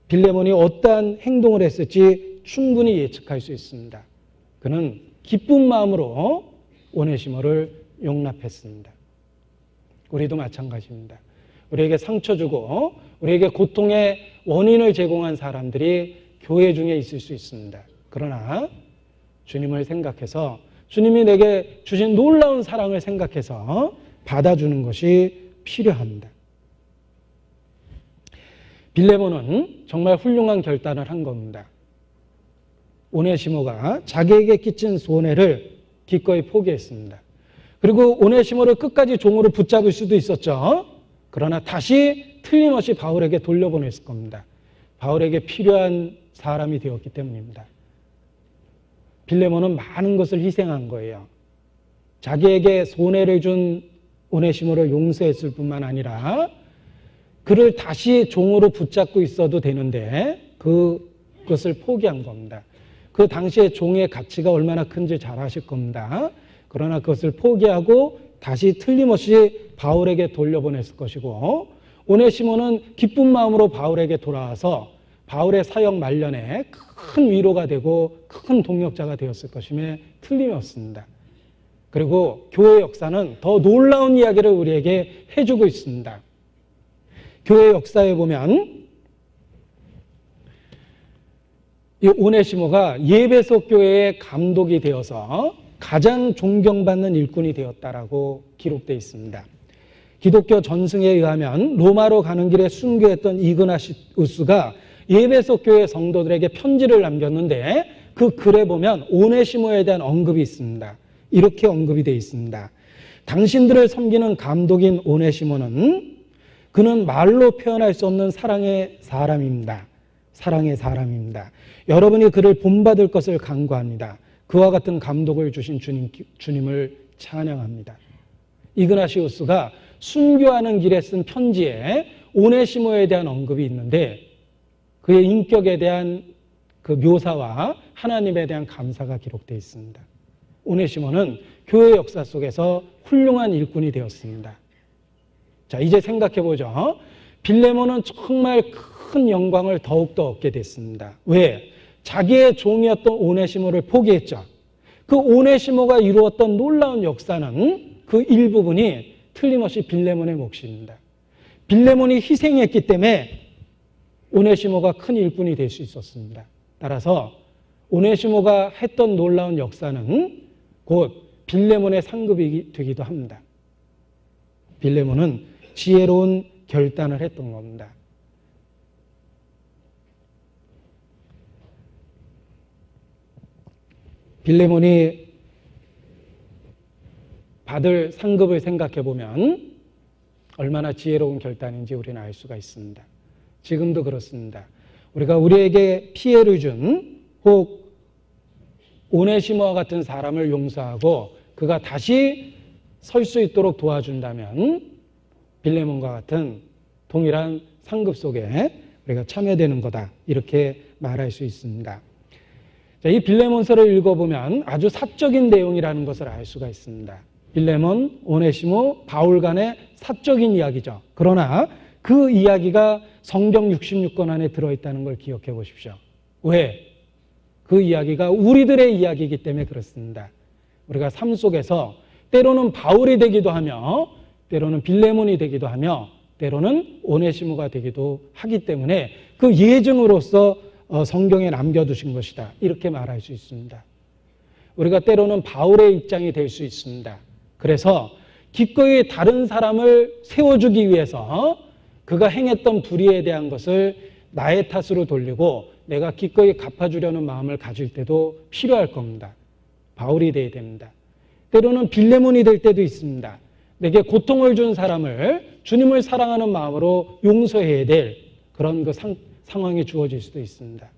빌레몬이 어떠한 행동을 했을지 충분히 예측할 수 있습니다. 그는 기쁜 마음으로 오네시모를 용납했습니다. 우리도 마찬가지입니다. 우리에게 상처 주고 우리에게 고통의 원인을 제공한 사람들이 교회 중에 있을 수 있습니다. 그러나 주님을 생각해서 주님이 내게 주신 놀라운 사랑을 생각해서 받아주는 것이 필요합니다. 빌레몬은 정말 훌륭한 결단을 한 겁니다. 오네시모가 자기에게 끼친 손해를 기꺼이 포기했습니다. 그리고 오네시모를 끝까지 종으로 붙잡을 수도 있었죠. 그러나 다시 틀림없이 바울에게 돌려보냈을 겁니다. 바울에게 필요한 사람이 되었기 때문입니다. 빌레몬은 많은 것을 희생한 거예요. 자기에게 손해를 준 오네시모를 용서했을 뿐만 아니라 그를 다시 종으로 붙잡고 있어도 되는데 그것을 포기한 겁니다. 그 당시에 종의 가치가 얼마나 큰지 잘 아실 겁니다. 그러나 그것을 포기하고 다시 틀림없이 바울에게 돌려보냈을 것이고 오네시모는 기쁜 마음으로 바울에게 돌아와서 바울의 사역 말년에 큰 위로가 되고 큰 동력자가 되었을 것임에 틀림이 없습니다. 그리고 교회 역사는 더 놀라운 이야기를 우리에게 해주고 있습니다. 교회 역사에 보면 이 오네시모가 예배소 교회의 감독이 되어서 가장 존경받는 일꾼이 되었다라고 기록되어 있습니다. 기독교 전승에 의하면 로마로 가는 길에 순교했던 이그나시우스가 예배소 교회 성도들에게 편지를 남겼는데 그 글에 보면 오네시모에 대한 언급이 있습니다. 이렇게 언급이 되어 있습니다. 당신들을 섬기는 감독인 오네시모는 그는 말로 표현할 수 없는 사랑의 사람입니다. 사랑의 사람입니다. 여러분이 그를 본받을 것을 간구합니다. 그와 같은 감독을 주신 주님을 찬양합니다. 이그나시우스가 순교하는 길에 쓴 편지에 오네시모에 대한 언급이 있는데 그의 인격에 대한 그 묘사와 하나님에 대한 감사가 기록되어 있습니다. 오네시모는 교회 역사 속에서 훌륭한 일꾼이 되었습니다. 자, 이제 생각해보죠. 빌레몬은 정말 큰 영광을 더욱더 얻게 됐습니다. 왜? 자기의 종이었던 오네시모를 포기했죠. 그 오네시모가 이루었던 놀라운 역사는 그 일부분이 틀림없이 빌레몬의 몫입니다. 빌레몬이 희생했기 때문에 오네시모가 큰 일꾼이 될 수 있었습니다. 따라서 오네시모가 했던 놀라운 역사는 곧 빌레몬의 상급이 되기도 합니다. 빌레몬은 지혜로운 결단을 했던 겁니다. 빌레몬이 받을 상급을 생각해 보면 얼마나 지혜로운 결단인지 우리는 알 수가 있습니다. 지금도 그렇습니다. 우리가 우리에게 피해를 준 혹 오네시모와 같은 사람을 용서하고 그가 다시 설 수 있도록 도와준다면 빌레몬과 같은 동일한 상급 속에 우리가 참여되는 거다, 이렇게 말할 수 있습니다. 자, 이 빌레몬서를 읽어보면 아주 사적인 내용이라는 것을 알 수가 있습니다. 빌레몬, 오네시모, 바울 간의 사적인 이야기죠. 그러나 그 이야기가 성경 66권 안에 들어있다는 걸 기억해 보십시오. 왜? 그 이야기가 우리들의 이야기이기 때문에 그렇습니다. 우리가 삶 속에서 때로는 바울이 되기도 하며 때로는 빌레몬이 되기도 하며 때로는 오네시모가 되기도 하기 때문에 그 예증으로서 성경에 남겨두신 것이다, 이렇게 말할 수 있습니다. 우리가 때로는 바울의 입장이 될 수 있습니다. 그래서 기꺼이 다른 사람을 세워주기 위해서 그가 행했던 불의에 대한 것을 나의 탓으로 돌리고 내가 기꺼이 갚아주려는 마음을 가질 때도 필요할 겁니다. 바울이 돼야 됩니다. 때로는 빌레몬이 될 때도 있습니다. 내게 고통을 준 사람을 주님을 사랑하는 마음으로 용서해야 될 그런 상황이 주어질 수도 있습니다.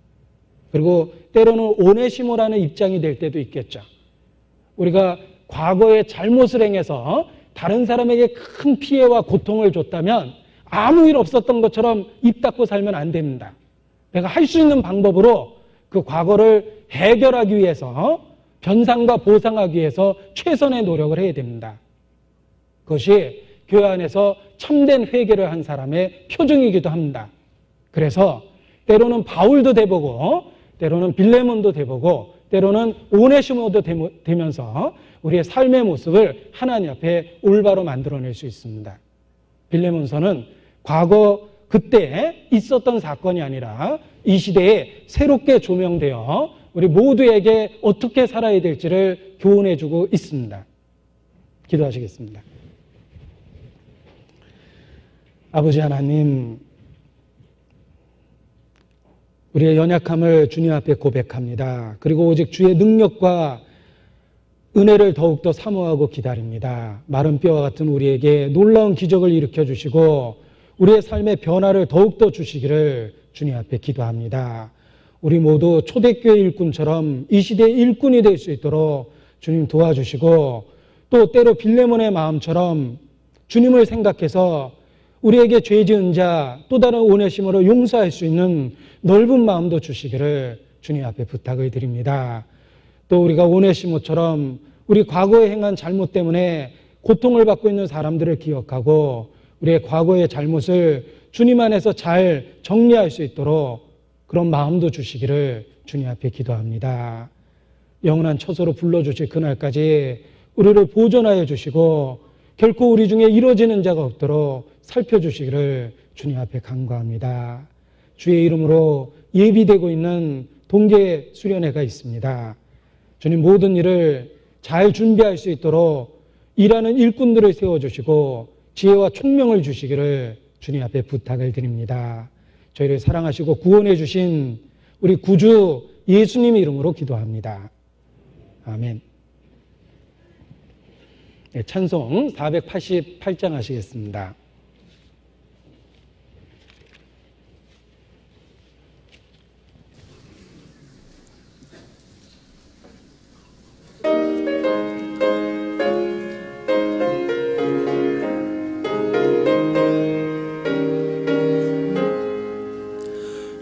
그리고 때로는 오네시모라는 입장이 될 때도 있겠죠. 우리가 과거에 잘못을 행해서 다른 사람에게 큰 피해와 고통을 줬다면 아무 일 없었던 것처럼 입 닫고 살면 안 됩니다. 내가 할 수 있는 방법으로 그 과거를 해결하기 위해서, 변상과 보상하기 위해서 최선의 노력을 해야 됩니다. 그것이 교회 안에서 참된 회개를 한 사람의 표정이기도 합니다. 그래서 때로는 바울도 돼보고 때로는 빌레몬도 돼보고 때로는 오네시모도 되면서 우리의 삶의 모습을 하나님 앞에 올바로 만들어낼 수 있습니다. 빌레몬서는 과거 그때 있었던 사건이 아니라 이 시대에 새롭게 조명되어 우리 모두에게 어떻게 살아야 될지를 교훈해주고 있습니다. 기도하시겠습니다. 아버지 하나님, 우리의 연약함을 주님 앞에 고백합니다. 그리고 오직 주의 능력과 은혜를 더욱더 사모하고 기다립니다. 마른 뼈와 같은 우리에게 놀라운 기적을 일으켜 주시고 우리의 삶의 변화를 더욱더 주시기를 주님 앞에 기도합니다. 우리 모두 초대교회 일꾼처럼 이 시대의 일꾼이 될 수 있도록 주님 도와주시고, 또 때로 빌레몬의 마음처럼 주님을 생각해서 우리에게 죄 지은 자 또 다른 오네시모를 용서할 수 있는 넓은 마음도 주시기를 주님 앞에 부탁을 드립니다. 또 우리가 오네시모처럼 우리 과거에 행한 잘못 때문에 고통을 받고 있는 사람들을 기억하고 우리의 과거의 잘못을 주님 안에서 잘 정리할 수 있도록 그런 마음도 주시기를 주님 앞에 기도합니다. 영원한 처소로 불러주실 그날까지 우리를 보존하여 주시고 결코 우리 중에 이루어지는 자가 없도록 살펴주시기를 주님 앞에 간구합니다. 주의 이름으로 예비되고 있는 동계 수련회가 있습니다. 주님, 모든 일을 잘 준비할 수 있도록 일하는 일꾼들을 세워주시고 지혜와 총명을 주시기를 주님 앞에 부탁을 드립니다. 저희를 사랑하시고 구원해 주신 우리 구주 예수님 이름으로 기도합니다. 아멘. 네, 찬송 488장 하시겠습니다.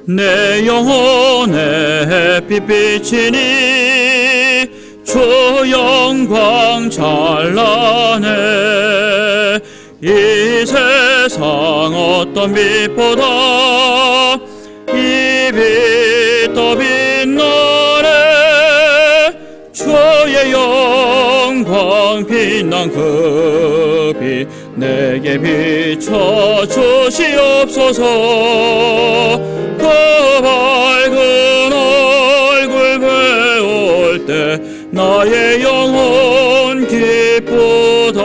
내 영혼에 빛비치니 주 영광 찬란해. 이 세상 어떤 빛보다 이 빛 더 빛나네. 주의 영광 빛난 그 빛 내게 비춰 주시옵소서. 그 밝은 얼굴 배울 때 나의 영혼 기쁘다.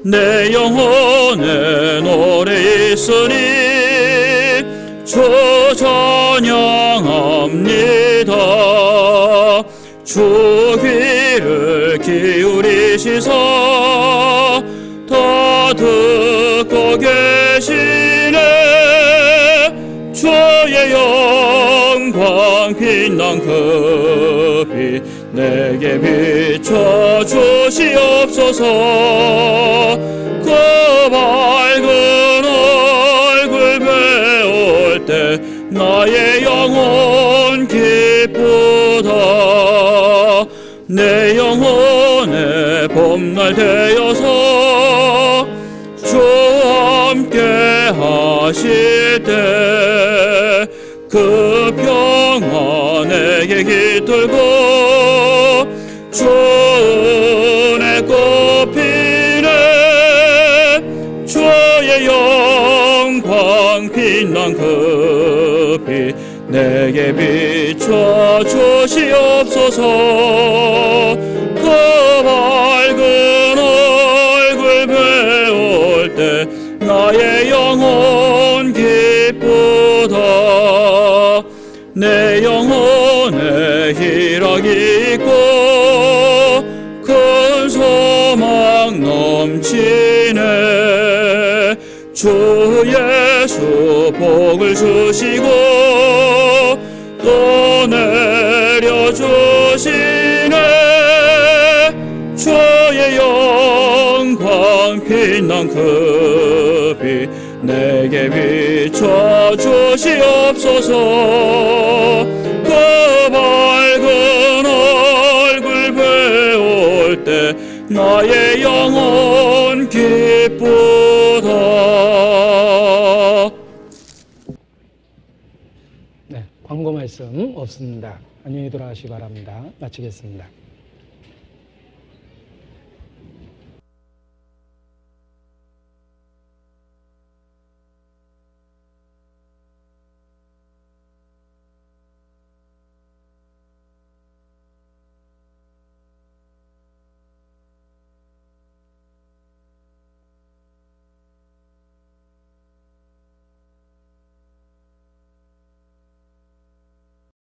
내 영혼의 노래 있으니 주 찬양합니다. 주 귀를 기울이시사 다 듣고 계시네. 주의 영광 빛난 그 빛 내게 비춰 주시옵소서. 그 밝은 얼굴 배울 때 나의 영혼 기쁘다. 내 영혼의 봄날 되어서 주 함께 하실 때 그 평화 내게 깃들고 주 은혜 꽃피네. 주의 영광 빛난 그 빛 내게 비춰 주시옵소서. 그 밝은 얼굴 배울 때 나의 영혼 기쁘다. 내 영혼에 희락이 있고 큰 소망 넘치네. 주 예수 복을 주시고 또 내려주시네. 주의 영광 빛난 그 빛 내게 비춰 주시옵소서. 그 밝은 얼굴 배울 때 나의 영혼 기쁘다. 네, 광고 말씀 없습니다. 안녕히 돌아가시기 바랍니다. 마치겠습니다.